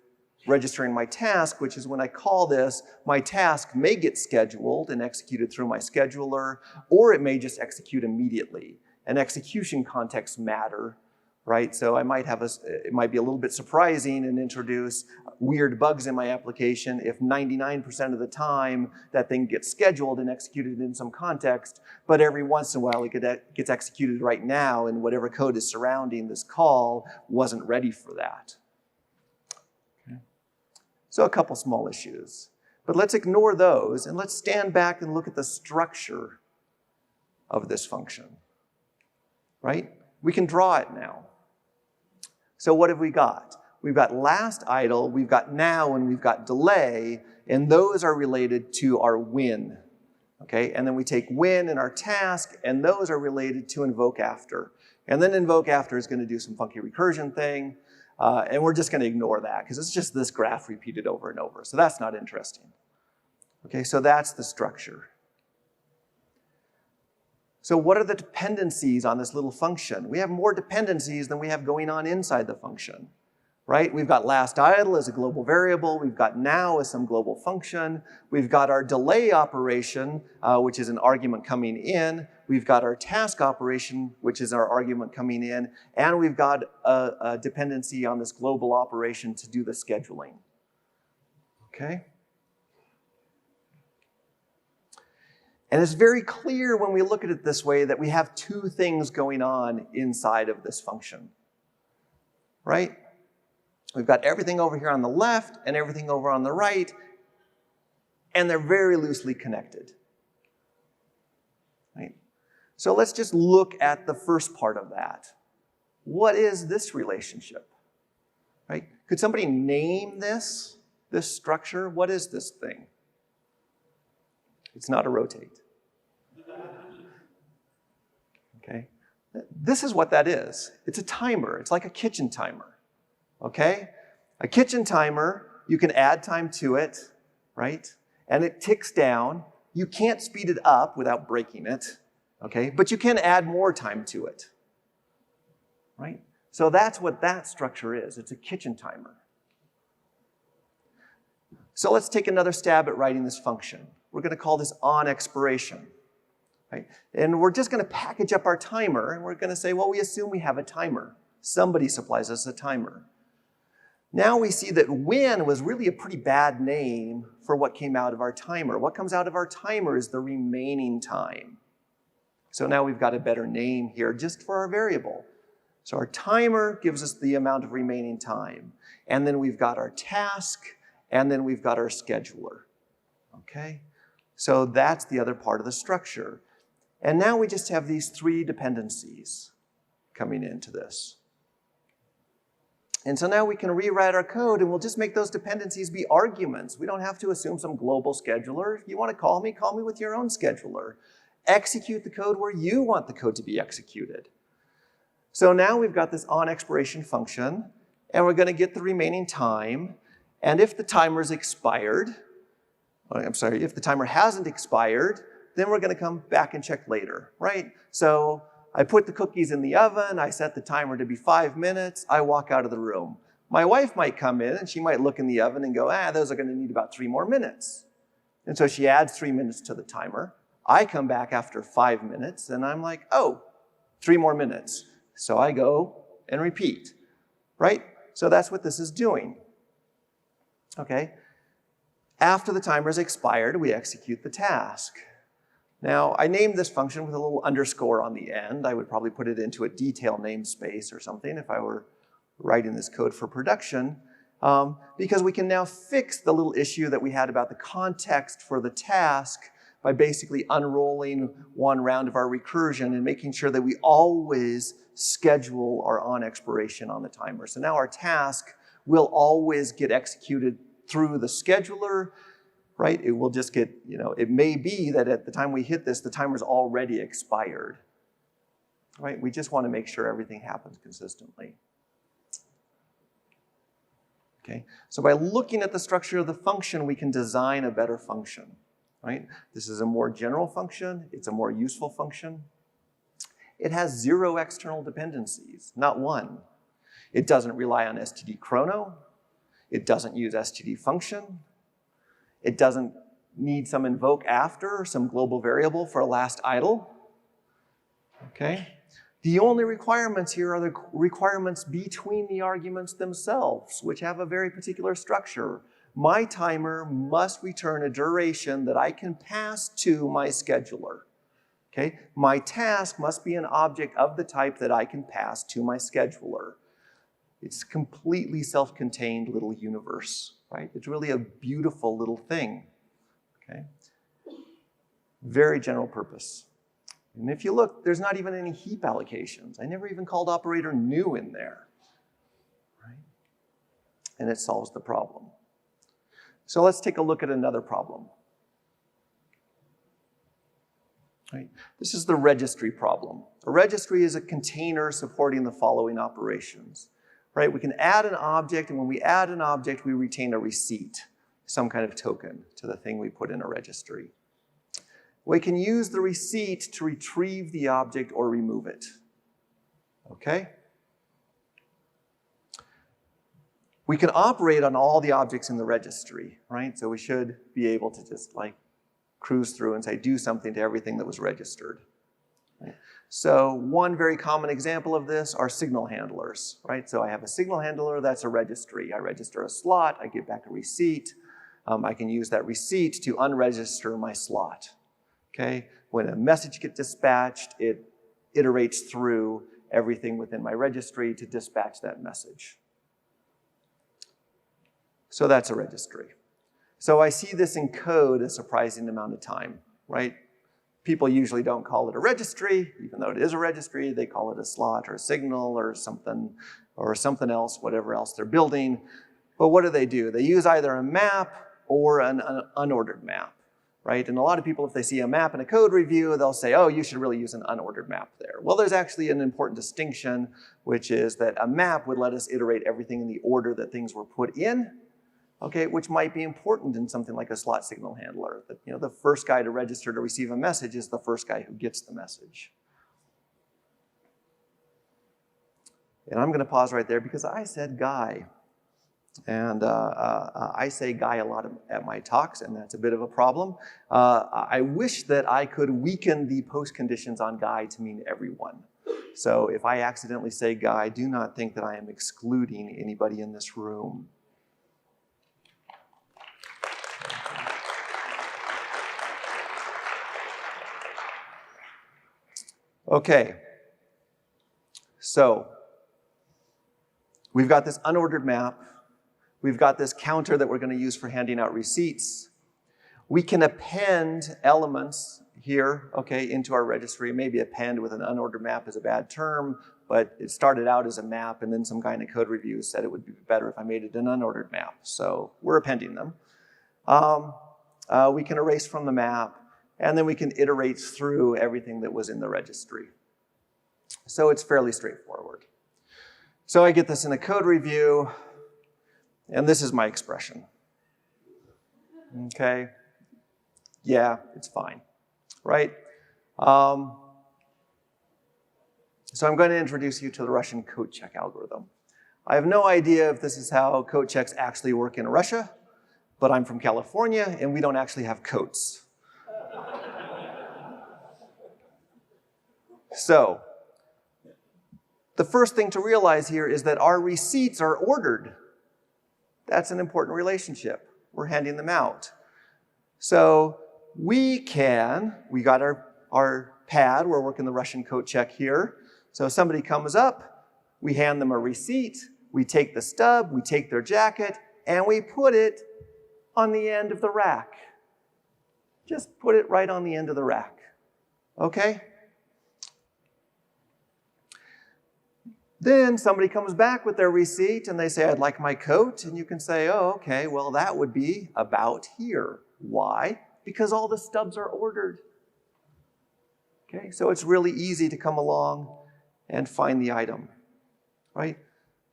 Speaker 3: registering my task, which is when I call this, my task may get scheduled and executed through my scheduler, or it may just execute immediately. And execution contexts matter, right? So I might have it might be a little bit surprising and introduce weird bugs in my application if 99% of the time that thing gets scheduled and executed in some context, but every once in a while it gets executed right now and whatever code is surrounding this call wasn't ready for that. Okay. So a couple small issues. But let's ignore those and let's stand back and look at the structure of this function, right? We can draw it now. So what have we got? We've got last idle, we've got now, and we've got delay, and those are related to our when. Okay, and then we take when in our task, and those are related to invoke after. And then invoke after is going to do some funky recursion thing, and we're just going to ignore that because it's just this graph repeated over and over. So that's not interesting. Okay, so that's the structure. So what are the dependencies on this little function? We have more dependencies than we have going on inside the function, right? We've got last idle as a global variable. We've got now as some global function. We've got our delay operation, which is an argument coming in. We've got our task operation, which is our argument coming in. And we've got a dependency on this global operation to do the scheduling. Okay? And it's very clear when we look at it this way that we have two things going on inside of this function, right? We've got everything over here on the left and everything over on the right, and they're very loosely connected, right? So let's just look at the first part of that. What is this relationship, right? Could somebody name this structure? What is this thing? It's not a rotate. Okay? This is what that is. It's a timer. It's like a kitchen timer. Okay? A kitchen timer, you can add time to it, right? And it ticks down. You can't speed it up without breaking it, okay? But you can add more time to it, right? So that's what that structure is. It's a kitchen timer. So let's take another stab at writing this function. We're going to call this onExpiration. Right? And we're just going to package up our timer, and we're going to say, well, we assume we have a timer. Somebody supplies us a timer. Now we see that when was really a pretty bad name for what came out of our timer. What comes out of our timer is the remaining time. So now we've got a better name here just for our variable. So our timer gives us the amount of remaining time. And then we've got our task, and then we've got our scheduler. Okay? So that's the other part of the structure. And now we just have these three dependencies coming into this. And so now we can rewrite our code, and we'll just make those dependencies be arguments. We don't have to assume some global scheduler. If you want to call me with your own scheduler. Execute the code where you want the code to be executed. So now we've got this onExpiration function, and we're going to get the remaining time. And if the timer's expired, if the timer hasn't expired, then we're going to come back and check later, right? So I put the cookies in the oven, I set the timer to be 5 minutes, I walk out of the room. My wife might come in and she might look in the oven and go, those are going to need about 3 more minutes. And so she adds 3 minutes to the timer. I come back after 5 minutes and I'm like, 3 more minutes. So I go and repeat, right? So that's what this is doing. Okay. After the timer is expired, we execute the task. Now, I named this function with a little underscore on the end. I would probably put it into a detail namespace or something if I were writing this code for production, because we can now fix the little issue that we had about the context for the task by basically unrolling one round of our recursion and making sure that we always schedule our onExpiration on the timer. So now our task will always get executed through the scheduler, right? It will just get, it may be that at the time we hit this, the timer's already expired, right? We just want to make sure everything happens consistently. Okay, so by looking at the structure of the function, we can design a better function, right? This is a more general function. It's a more useful function. It has 0 external dependencies, not one. It doesn't rely on std chrono. It doesn't use std function. It doesn't need some invoke after, some global variable for a last idle. Okay? The only requirements here are the requirements between the arguments themselves, which have a very particular structure. My timer must return a duration that I can pass to my scheduler. Okay? My task must be an object of the type that I can pass to my scheduler. It's a completely self-contained little universe, right? It's really a beautiful little thing, okay? Very general purpose. And if you look, there's not even any heap allocations. I never even called operator new in there, right? And it solves the problem. So let's take a look at another problem. Right? This is the registry problem. A registry is a container supporting the following operations. Right? We can add an object, and when we add an object, we retain a receipt, some kind of token to the thing we put in a registry. We can use the receipt to retrieve the object or remove it. Okay? We can operate on all the objects in the registry, right? So we should be able to just cruise through and say, do something to everything that was registered. Right? So one very common example of this are signal handlers, right? So I have a signal handler, that's a registry. I register a slot, I get back a receipt. I can use that receipt to unregister my slot, okay? When a message gets dispatched, it iterates through everything within my registry to dispatch that message. So that's a registry. So I see this in code a surprising amount of time, right? People usually don't call it a registry, even though it is a registry. They call it a slot or a signal or something else, whatever else they're building. But what do? They use either a map or an unordered map, right? And a lot of people, if they see a map in a code review, they'll say, oh, you should really use an unordered map there. Well, there's actually an important distinction, which is that a map would let us iterate everything in the order that things were put in, okay, which might be important in something like a slot signal handler. That, the first guy to register to receive a message is the first guy who gets the message. And I'm going to pause right there because I said guy. And I say guy a lot at my talks, and that's a bit of a problem. I wish that I could weaken the postconditions on guy to mean everyone. So if I accidentally say guy, do not think that I am excluding anybody in this room. Okay, so we've got this unordered map. We've got this counter that we're going to use for handing out receipts. We can append elements here, okay, into our registry. Maybe append with an unordered map is a bad term, but it started out as a map, and then some guy in a code review said it would be better if I made it an unordered map. So we're appending them. We can erase from the map, and then we can iterate through everything that was in the registry. So it's fairly straightforward. So I get this in a code review, and this is my expression. Okay? Yeah, it's fine, right? So I'm going to introduce you to the Russian code check algorithm. I have no idea if this is how code checks actually work in Russia, but I'm from California, and we don't actually have coats. So, the first thing to realize here is that our receipts are ordered. That's an important relationship. We're handing them out. So we got our pad, we're working the Russian code check here. So somebody comes up, we hand them a receipt, we take the stub, we take their jacket, and we put it on the end of the rack. Just put it right on the end of the rack, okay? Then somebody comes back with their receipt and they say, I'd like my coat. And you can say, oh, okay, well, that would be about here. Why? Because all the stubs are ordered. Okay, so it's really easy to come along and find the item, right?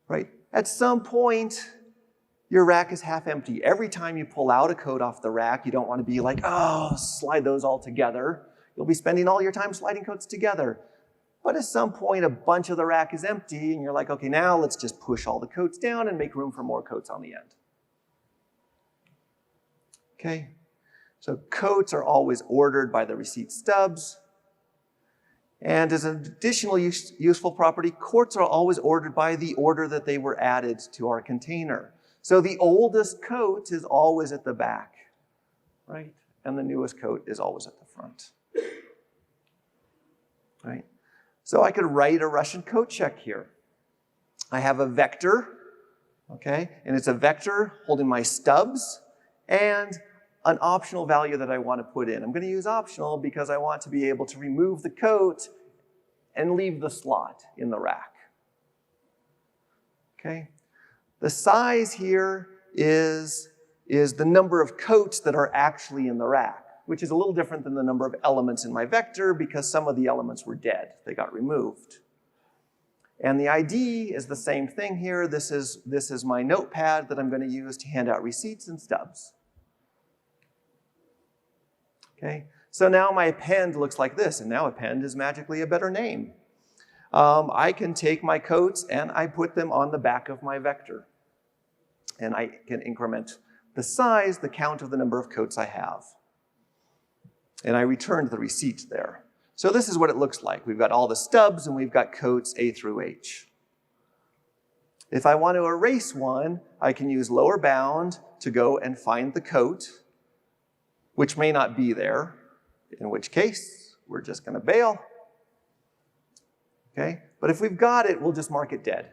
Speaker 3: Right? At some point, your rack is half empty. Every time you pull out a coat off the rack, you don't want to be like, oh, slide those all together. You'll be spending all your time sliding coats together. But at some point, a bunch of the rack is empty, and you're like, okay, now let's just push all the coats down and make room for more coats on the end. Okay? So coats are always ordered by the receipt stubs. And as an additional useful property, coats are always ordered by the order that they were added to our container. So the oldest coat is always at the back, right? And the newest coat is always at the front, right? So I could write a Russian code check here. I have a vector, okay? And it's a vector holding my stubs and an optional value that I want to put in. I'm going to use optional because I want to be able to remove the coat and leave the slot in the rack, okay? The size here is the number of coats that are actually in the rack, which is a little different than the number of elements in my vector because some of the elements were dead. They got removed. And the ID is the same thing here. This is my notepad that I'm going to use to hand out receipts and stubs. Okay, so now my append looks like this, and now append is magically a better name. I can take my coats and I put them on the back of my vector. And I can increment the size, the count of the number of coats I have. And I returned the receipt there. So this is what it looks like. We've got all the stubs and we've got coats A through H. If I want to erase one, I can use lower bound to go and find the coat, which may not be there, in which case we're just going to bail. Okay? But if we've got it, we'll just mark it dead.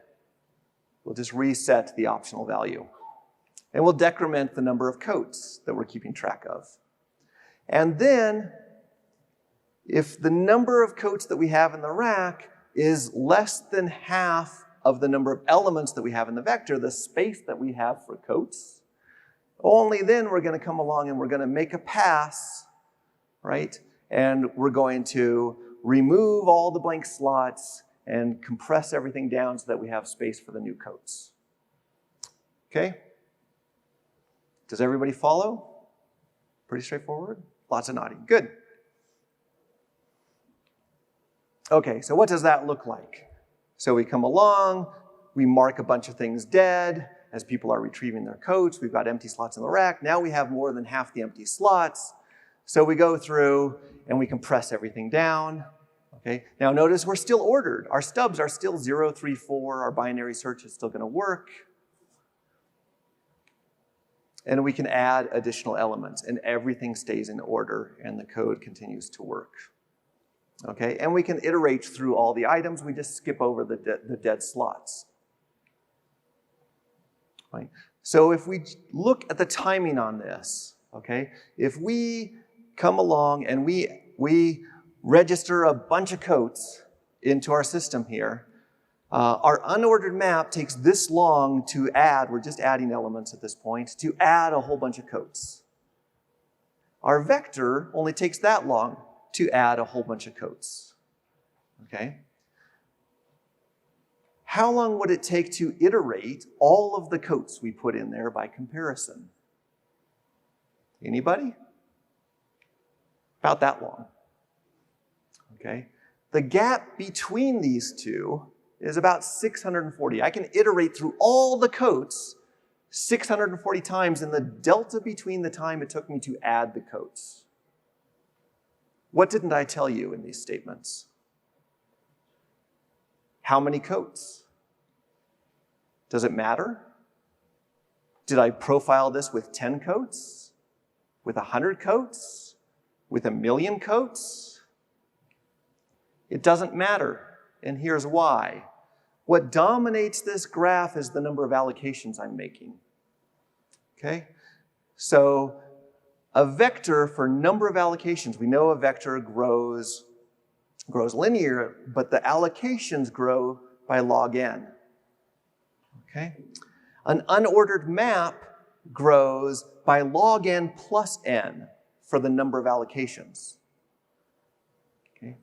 Speaker 3: We'll just reset the optional value. And we'll decrement the number of coats that we're keeping track of. And then, if the number of coats that we have in the rack is less than half of the number of elements that we have in the vector, the space that we have for coats, only then we're going to come along and we're going to make a pass, right? And we're going to remove all the blank slots and compress everything down so that we have space for the new coats. Okay? Does everybody follow? Pretty straightforward? Lots of nodding. Good. Okay, so what does that look like? So we come along, we mark a bunch of things dead. As people are retrieving their coats, we've got empty slots in the rack. Now we have more than half the empty slots. So we go through and we compress everything down. Okay. Now notice we're still ordered. Our stubs are still 0, 3, 4. Our binary search is still going to work. And we can add additional elements, and everything stays in order, and the code continues to work. Okay, and we can iterate through all the items. We just skip over the dead slots. Right? So if we look at the timing on this, okay, if we come along and we register a bunch of coats into our system here, our unordered map takes this long to add, we're just adding elements at this point, to add a whole bunch of coats. Our vector only takes that long to add a whole bunch of coats. Okay? How long would it take to iterate all of the coats we put in there by comparison? Anybody? About that long. Okay? The gap between these two is about 640. I can iterate through all the coats 640 times in the delta between the time it took me to add the coats. What didn't I tell you in these statements? How many coats? Does it matter? Did I profile this with 10 coats? With 100 coats? With 1,000,000 coats? It doesn't matter, and here's why. What dominates this graph is the number of allocations I'm making. Okay? So a vector for number of allocations, we know a vector grows linear, but the allocations grow by log n. Okay? An unordered map grows by log n plus n for the number of allocations. Okay?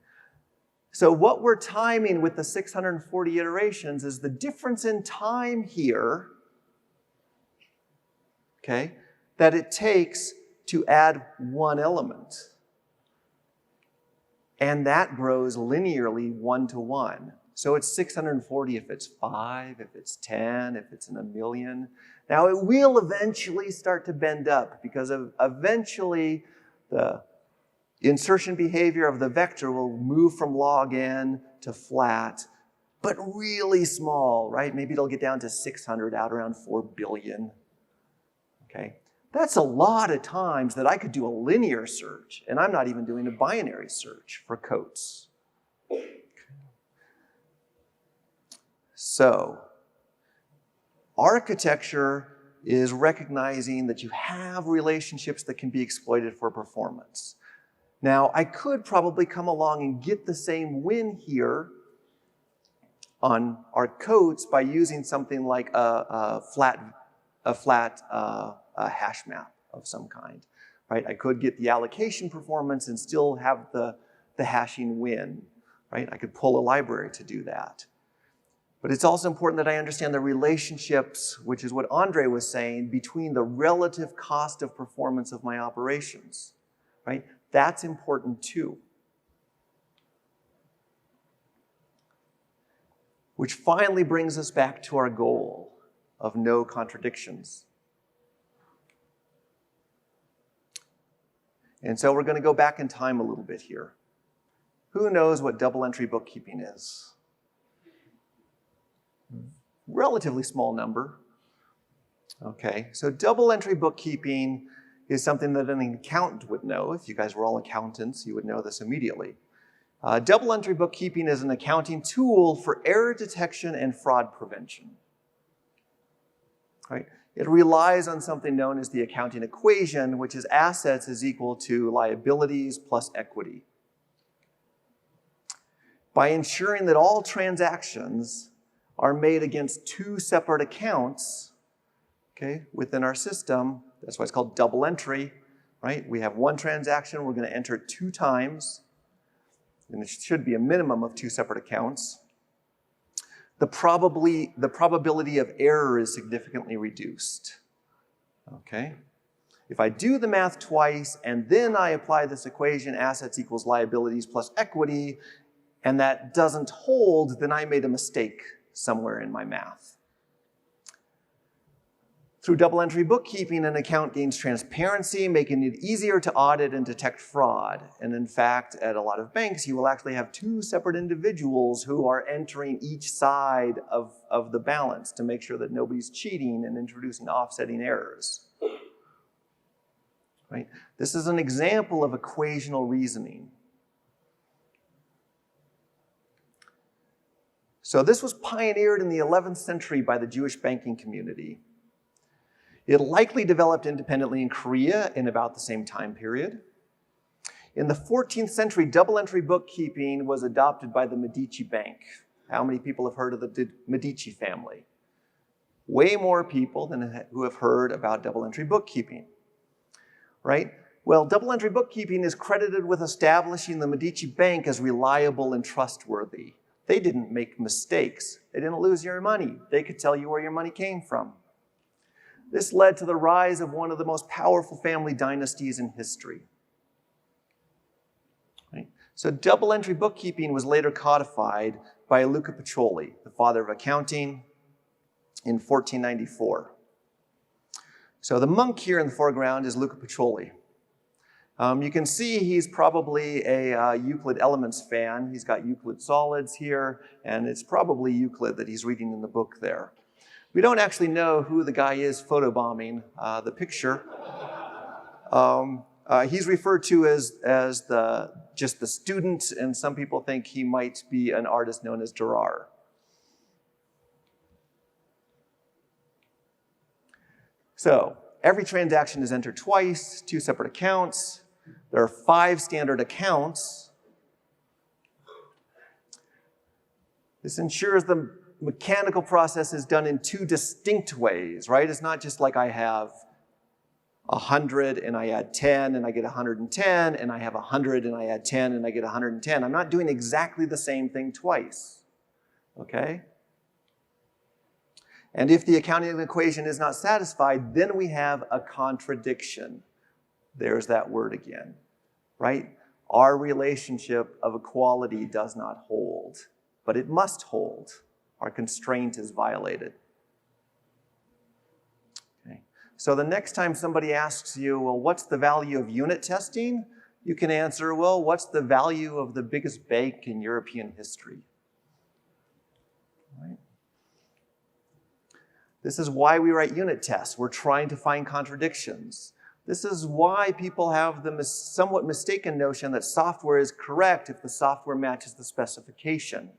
Speaker 3: So what we're timing with the 640 iterations is the difference in time here, okay, that it takes to add one element. And that grows linearly 1 to 1. So it's 640 if it's 5, if it's 10, if it's in 1,000,000. Now it will eventually start to bend up because eventually the insertion behavior of the vector will move from log n to flat, but really small, right? Maybe it'll get down to 600 out around 4 billion. Okay? That's a lot of times that I could do a linear search, and I'm not even doing a binary search for coats. So, architecture is recognizing that you have relationships that can be exploited for performance. Now, I could probably come along and get the same win here on our coats by using something like a flat hash map of some kind, right? I could get the allocation performance and still have the hashing win, right? I could pull a library to do that. But it's also important that I understand the relationships, which is what Andre was saying, between the relative cost of performance of my operations, right? That's important too. Which finally brings us back to our goal of no contradictions. And so we're going to go back in time a little bit here. Who knows what double entry bookkeeping is? Relatively small number. Okay, so double entry bookkeeping is something that an accountant would know. If you guys were all accountants, you would know this immediately. Double entry bookkeeping is an accounting tool for error detection and fraud prevention. Right? It relies on something known as the accounting equation, which is assets is equal to liabilities plus equity. By ensuring that all transactions are made against two separate accounts, okay, within our system, that's why it's called double entry, right? We have one transaction, we're going to enter it 2 times, and it should be a minimum of 2 separate accounts. The probability of error is significantly reduced, okay? If I do the math twice and then I apply this equation, assets equals liabilities plus equity, and that doesn't hold, then I made a mistake somewhere in my math. Through double-entry bookkeeping, an account gains transparency, making it easier to audit and detect fraud. And in fact, at a lot of banks, you will actually have two separate individuals who are entering each side of the balance to make sure that nobody's cheating and introducing offsetting errors. Right? This is an example of equational reasoning. So this was pioneered in the 11th century by the Jewish banking community. It likely developed independently in Korea in about the same time period. In the 14th century, double-entry bookkeeping was adopted by the Medici Bank. How many people have heard of the Medici family? Way more people than who have heard about double-entry bookkeeping, right? Well, double-entry bookkeeping is credited with establishing the Medici Bank as reliable and trustworthy. They didn't make mistakes. They didn't lose your money. They could tell you where your money came from. This led to the rise of one of the most powerful family dynasties in history. Right? So double-entry bookkeeping was later codified by Luca Pacioli, the father of accounting, in 1494. So the monk here in the foreground is Luca Pacioli. You can see he's probably a Euclid Elements fan. He's got Euclid Solids here, and it's probably Euclid that he's reading in the book there. We don't actually know who the guy is photobombing the picture. He's referred to as just the student, and some people think he might be an artist known as Gerard. So every transaction is entered twice, two separate accounts. There are 5 standard accounts. This ensures the mechanical process is done in 2 distinct ways, right? It's not just like I have 100 and I add 10 and I get 110, and I have 100 and I add 10 and I get 110. I'm not doing exactly the same thing twice, okay? And if the accounting equation is not satisfied, then we have a contradiction. There's that word again, right? Our relationship of equality does not hold, but it must hold. Our constraint is violated. Okay. So the next time somebody asks you, well, what's the value of unit testing? You can answer, well, what's the value of the biggest bank in European history? Right? This is why we write unit tests. We're trying to find contradictions. This is why people have the somewhat mistaken notion that software is correct if the software matches the specification.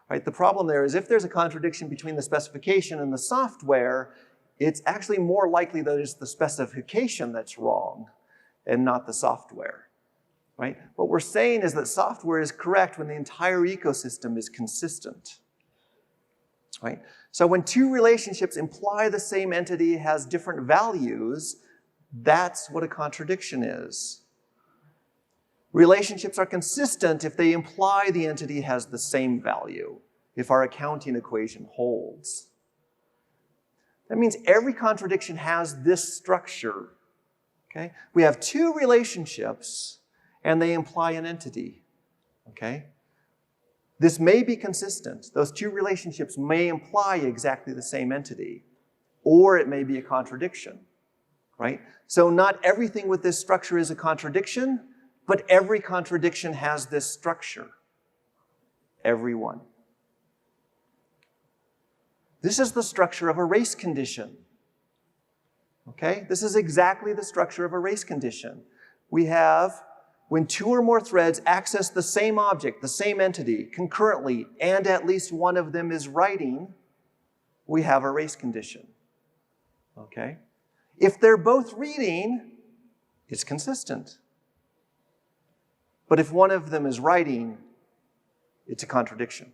Speaker 3: Right? The problem there is if there's a contradiction between the specification and the software, it's actually more likely that it's the specification that's wrong and not the software. Right? What we're saying is that software is correct when the entire ecosystem is consistent. Right? So when 2 relationships imply the same entity has different values, that's what a contradiction is. Relationships are consistent if they imply the entity has the same value, if our accounting equation holds. That means every contradiction has this structure. Okay? We have 2 relationships, and they imply an entity. Okay? This may be consistent. Those 2 relationships may imply exactly the same entity, or it may be a contradiction. Right? So not everything with this structure is a contradiction, but every contradiction has this structure. Every one. This is the structure of a race condition. Okay? This is exactly the structure of a race condition. We have when 2 or more threads access the same object, the same entity, concurrently, and at least one of them is writing, we have a race condition. Okay? If they're both reading, it's consistent. But if one of them is writing, it's a contradiction.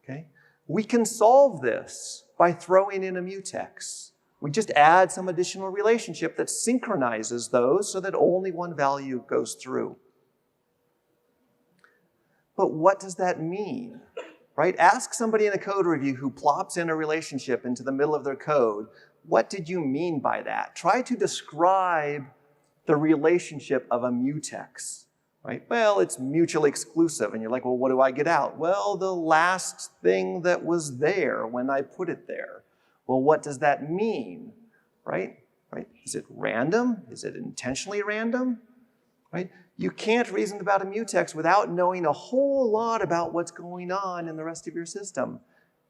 Speaker 3: Okay? We can solve this by throwing in a mutex. We just add some additional relationship that synchronizes those so that only one value goes through. But what does that mean? Right? Ask somebody in a code review who plops in a relationship into the middle of their code, what did you mean by that? Try to describe the relationship of a mutex. right? Well, it's mutually exclusive, and you're like, well, what do I get out? Well, the last thing that was there when I put it there. Well, what does that mean, right? Is it random? Is it intentionally random, right? You can't reason about a mutex without knowing a whole lot about what's going on in the rest of your system.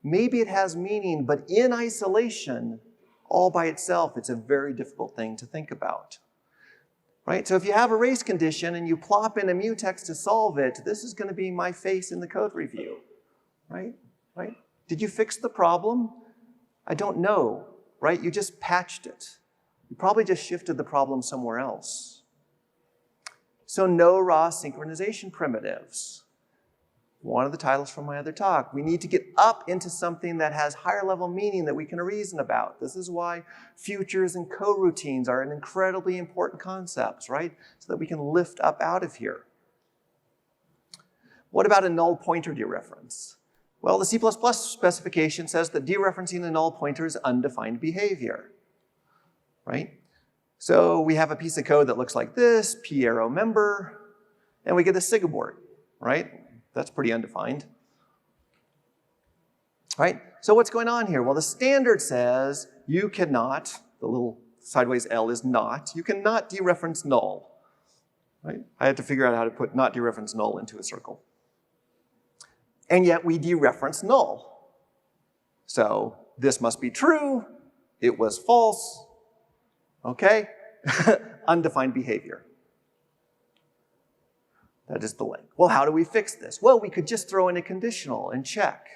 Speaker 3: Maybe it has meaning, but in isolation, all by itself, it's a very difficult thing to think about. Right? So if you have a race condition and you plop in a mutex to solve it, this is going to be my face in the code review. Right? Did you fix the problem? I don't know. Right? You just patched it. You probably just shifted the problem somewhere else. So no raw synchronization primitives. One of the titles from my other talk. We need to get up into something that has higher level meaning that we can reason about. This is why futures and coroutines are an incredibly important concepts, right? So that we can lift up out of here. What about a null pointer dereference? Well, the C++ specification says that dereferencing a null pointer is undefined behavior, right? So we have a piece of code that looks like this, p arrow member, and we get a sig abort, right? That's pretty undefined. Right? So what's going on here? Well, the standard says you cannot, the little sideways L is not, you cannot dereference null. Right? I had to figure out how to put not dereference null into a circle. And yet we dereference null. So this must be true, it was false, okay? Undefined behavior. That is the link. Well, how do we fix this? Well, we could just throw in a conditional and check.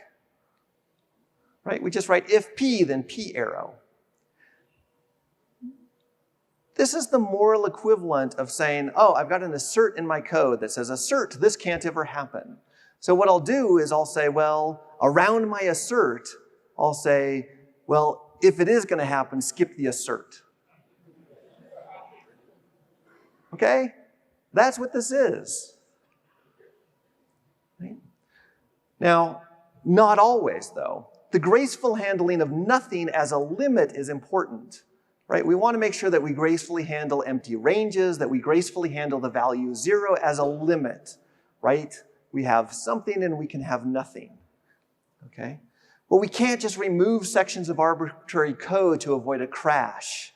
Speaker 3: Right? We just write if p, then p arrow. This is the moral equivalent of saying, oh, I've got an assert in my code that says assert, this can't ever happen. So what I'll do is I'll say, well, around my assert, I'll say, well, if it is going to happen, skip the assert. Okay? That's what this is. Right? Now, not always, though. The graceful handling of nothing as a limit is important. Right? We want to make sure that we gracefully handle empty ranges, that we gracefully handle the value 0 as a limit. Right? We have something and we can have nothing. Okay? But we can't just remove sections of arbitrary code to avoid a crash.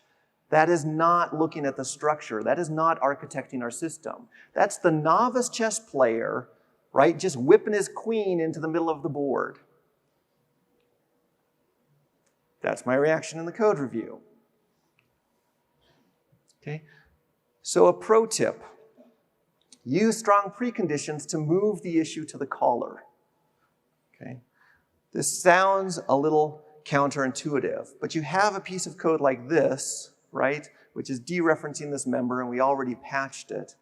Speaker 3: That is not looking at the structure. That is not architecting our system. That's the novice chess player, right, just whipping his queen into the middle of the board. That's my reaction in the code review. Okay? So a pro tip. Use strong preconditions to move the issue to the caller. Okay? This sounds a little counterintuitive, but you have a piece of code like this, right, which is dereferencing this member, and we already patched it.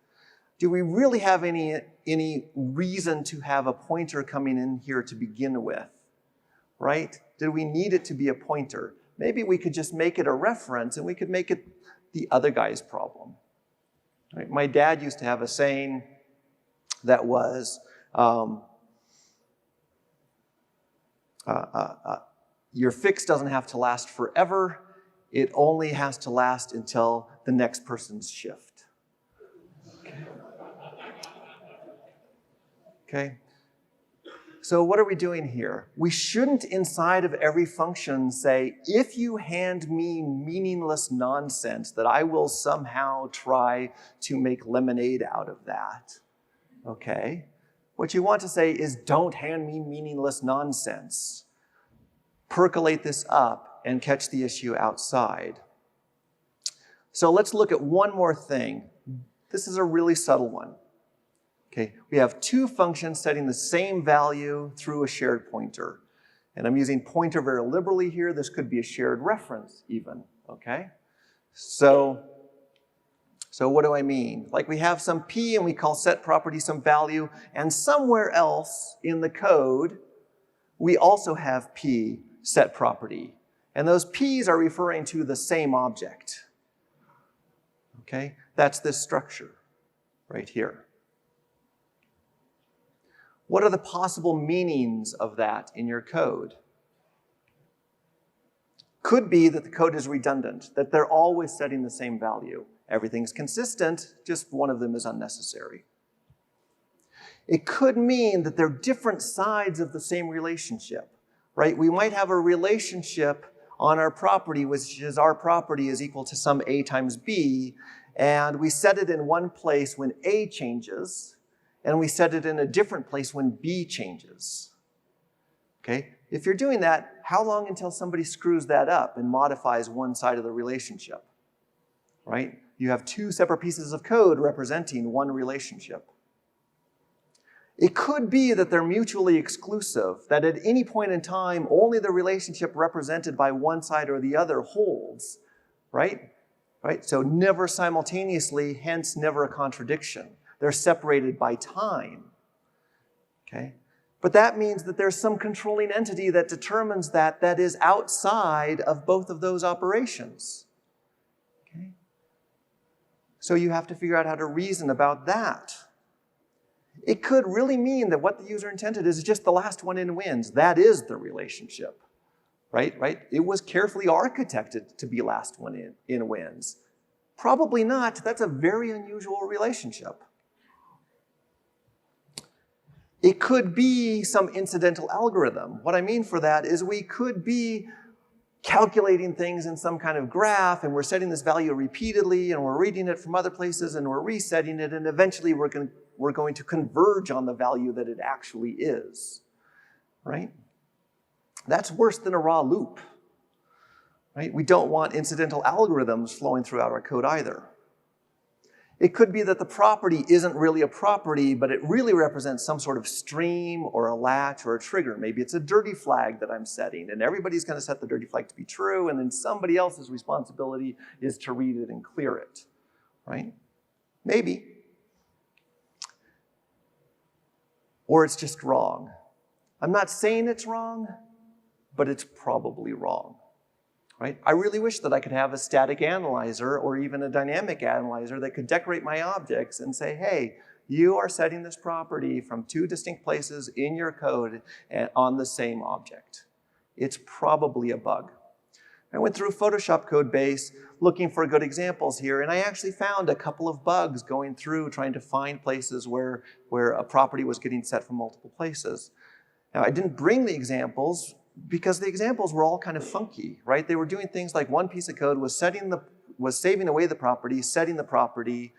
Speaker 3: Do we really have any reason to have a pointer coming in here to begin with, right? Did we need it to be a pointer? Maybe we could just make it a reference, and we could make it the other guy's problem. Right? My dad used to have a saying that was, your fix doesn't have to last forever. It only has to last until the next person's shift. Okay? So what are we doing here? We shouldn't, inside of every function, say, if you hand me meaningless nonsense, that I will somehow try to make lemonade out of that. Okay? What you want to say is, don't hand me meaningless nonsense. Percolate this up and catch the issue outside. So let's look at one more thing. This is a really subtle one. Okay, we have two functions setting the same value through a shared pointer. And I'm using pointer very liberally here. This could be a shared reference even, okay? So what do I mean? Like we have some p and we call set property some value, and somewhere else in the code, we also have p set property. And those p's are referring to the same object. Okay, that's this structure right here. What are the possible meanings of that in your code? Could be that the code is redundant, that they're always setting the same value. Everything's consistent, just one of them is unnecessary. It could mean that they're different sides of the same relationship, right? We might have a relationship on our property, which is our property is equal to some A times B, and we set it in one place when A changes, and we set it in a different place when B changes. Okay? If you're doing that, how long until somebody screws that up and modifies one side of the relationship? Right? You have two separate pieces of code representing one relationship. It could be that they're mutually exclusive, that at any point in time, only the relationship represented by one side or the other holds, right? Right? So never simultaneously, hence never a contradiction. They're separated by time, okay? But that means that there's some controlling entity that determines that is outside of both of those operations, okay? So you have to figure out how to reason about that. It could really mean that what the user intended is just the last one in wins. That is the relationship, right? It was carefully architected to be last one in wins. Probably not. That's a very unusual relationship. It could be some incidental algorithm. What I mean for that is we could be calculating things in some kind of graph, and we're setting this value repeatedly, and we're reading it from other places, and we're resetting it, and eventually we're going to converge on the value that it actually is, right? That's worse than a raw loop, right? We don't want incidental algorithms flowing throughout our code either. It could be that the property isn't really a property, but it really represents some sort of stream or a latch or a trigger. Maybe it's a dirty flag that I'm setting, and everybody's going to set the dirty flag to be true, and then somebody else's responsibility is to read it and clear it, right? Maybe. Or it's just wrong. I'm not saying it's wrong, but it's probably wrong. Right? I really wish that I could have a static analyzer or even a dynamic analyzer that could decorate my objects and say, hey, you are setting this property from two distinct places in your code on the same object. It's probably a bug. I went through Photoshop code base looking for good examples here, and I actually found a couple of bugs going through trying to find places where a property was getting set from multiple places. Now, I didn't bring the examples because the examples were all kind of funky, right? They were doing things like one piece of code was saving away the property, setting the property,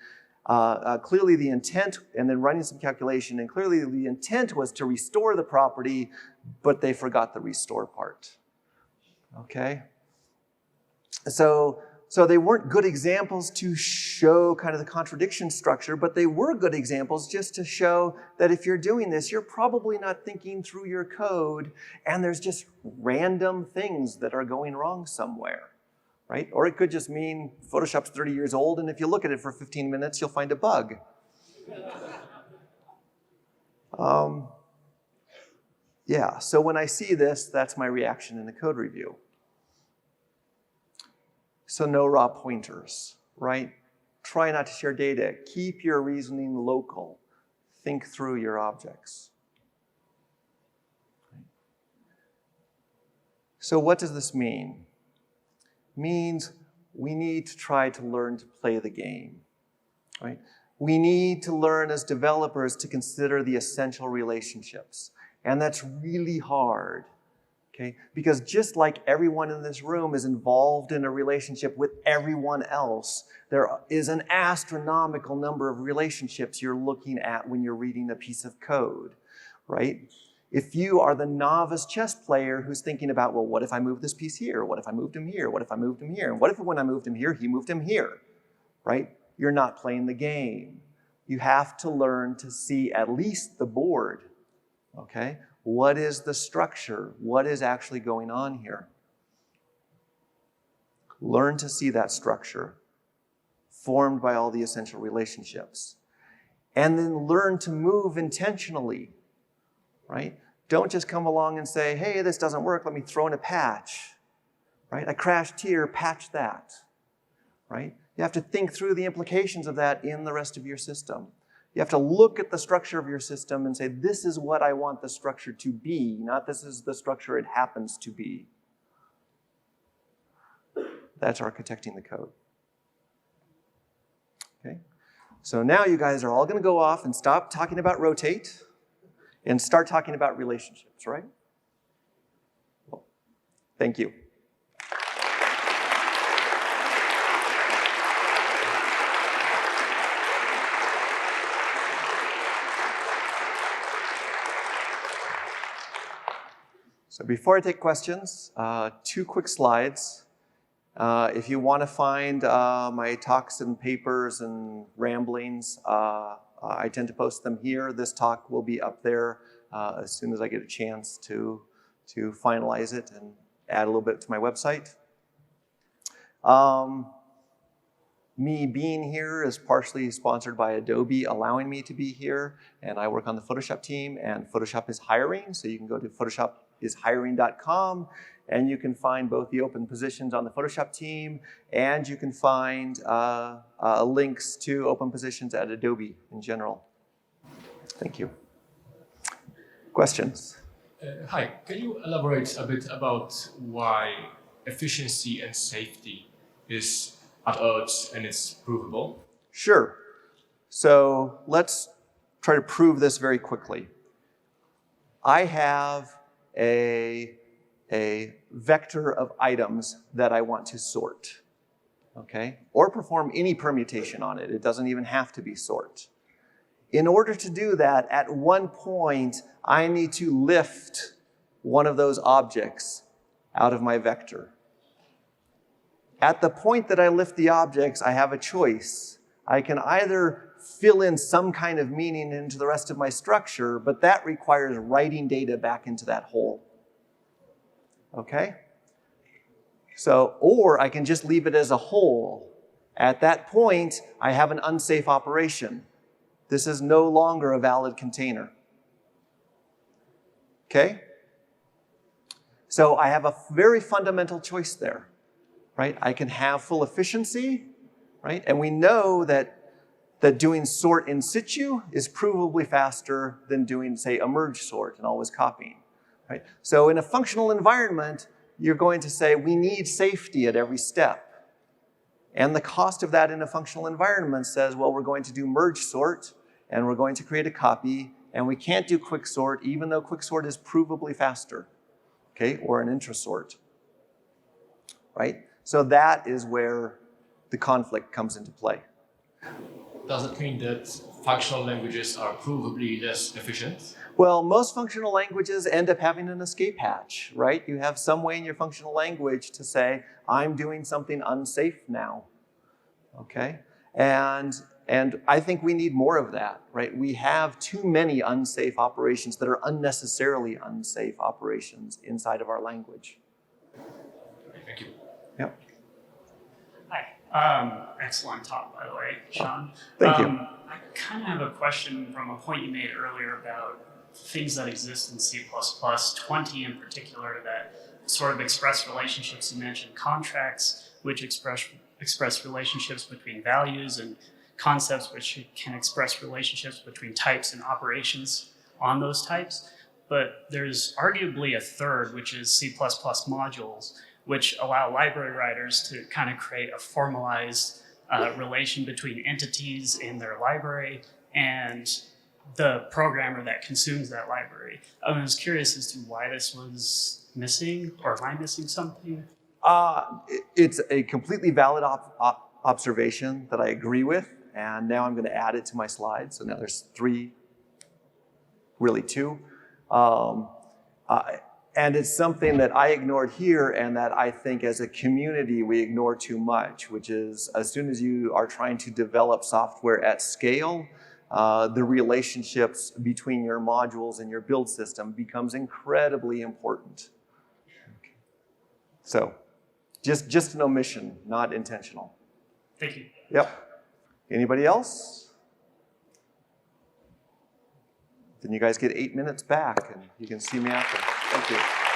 Speaker 3: clearly the intent, and then running some calculation, and clearly the intent was to restore the property, but they forgot the restore part, okay? So they weren't good examples to show kind of the contradiction structure, but they were good examples just to show that if you're doing this, you're probably not thinking through your code, and there's just random things that are going wrong somewhere, right? Or it could just mean Photoshop's 30 years old, and if you look at it for 15 minutes, you'll find a bug. Yeah, so when I see this, that's my reaction in the code review. So no raw pointers, right? Try not to share data. Keep your reasoning local. Think through your objects. So what does this mean? It means we need to try to learn to play the game, right? We need to learn as developers to consider the essential relationships. And that's really hard. Okay? Because just like everyone in this room is involved in a relationship with everyone else, there is an astronomical number of relationships you're looking at when you're reading a piece of code, right? If you are the novice chess player who's thinking about, well, what if I move this piece here? What if I moved him here? What if I moved him here? And what if when I moved him here, he moved him here, right? You're not playing the game. You have to learn to see at least the board, okay? What is the structure? What is actually going on here? Learn to see that structure formed by all the essential relationships. And then learn to move intentionally, right? Don't just come along and say, hey, this doesn't work, let me throw in a patch, right? I crashed here, patch that, right? You have to think through the implications of that in the rest of your system. You have to look at the structure of your system and say, this is what I want the structure to be, not this is the structure it happens to be. That's architecting the code. Okay? So now you guys are all going to go off and stop talking about rotate and start talking about relationships, right? Well, thank you. So before I take questions, 2 quick slides. If you want to find my talks and papers and ramblings, I tend to post them here. This talk will be up there as soon as I get a chance to finalize it and add a little bit to my website. Me being here is partially sponsored by Adobe allowing me to be here, and I work on the Photoshop team, and Photoshop is hiring, so you can go to photoshopishiring.com, and you can find both the open positions on the Photoshop team, and you can find links to open positions at Adobe in general. Thank you. Questions?
Speaker 4: Hi, can you elaborate a bit about why efficiency and safety is at odds and it's provable?
Speaker 3: Sure. So let's try to prove this very quickly. I have a vector of items that I want to sort, okay? Or perform any permutation on it. It doesn't even have to be sort. In order to do that, at one point, I need to lift one of those objects out of my vector. At the point that I lift the objects, I have a choice. I can either fill in some kind of meaning into the rest of my structure, but that requires writing data back into that hole. Okay? So, or I can just leave it as a whole. At that point, I have an unsafe operation. This is no longer a valid container. Okay? So I have a very fundamental choice there, right? I can have full efficiency, right? And we know that doing sort in situ is provably faster than doing, say, a merge sort and always copying, right? So in a functional environment, you're going to say, we need safety at every step. And the cost of that in a functional environment says, well, we're going to do merge sort, and we're going to create a copy, and we can't do quick sort, even though quick sort is provably faster, okay? Or an intrasort, right? So that is where the conflict comes into play.
Speaker 4: Does it mean that functional languages are provably less efficient?
Speaker 3: Well, most functional languages end up having an escape hatch, right? You have some way in your functional language to say, I'm doing something unsafe now, okay? And I think we need more of that, right? We have too many unsafe operations that are unnecessarily unsafe operations inside of our language.
Speaker 4: Thank you.
Speaker 3: Yep.
Speaker 5: Hi. Excellent talk, by the way, Sean.
Speaker 3: Thank you.
Speaker 5: I kind of have a question from a point you made earlier about things that exist in C++, 20 in particular, that sort of express relationships. You mentioned contracts, which express relationships between values, and concepts which can express relationships between types and operations on those types. But there's arguably a third, which is C++ modules, which allow library writers to kind of create a formalized relation between entities in their library and the programmer that consumes that library. I was curious as to why this was missing, or am I missing something?
Speaker 3: It's a completely valid observation that I agree with, and now I'm going to add it to my slides. So now there's 3, really 2. And it's something that I ignored here and that I think as a community we ignore too much, which is as soon as you are trying to develop software at scale, the relationships between your modules and your build system becomes incredibly important. Okay. So just an omission, not intentional.
Speaker 5: Thank you.
Speaker 3: Yep. Anybody else? Then you guys get 8 minutes back and you can see me after. Thank you.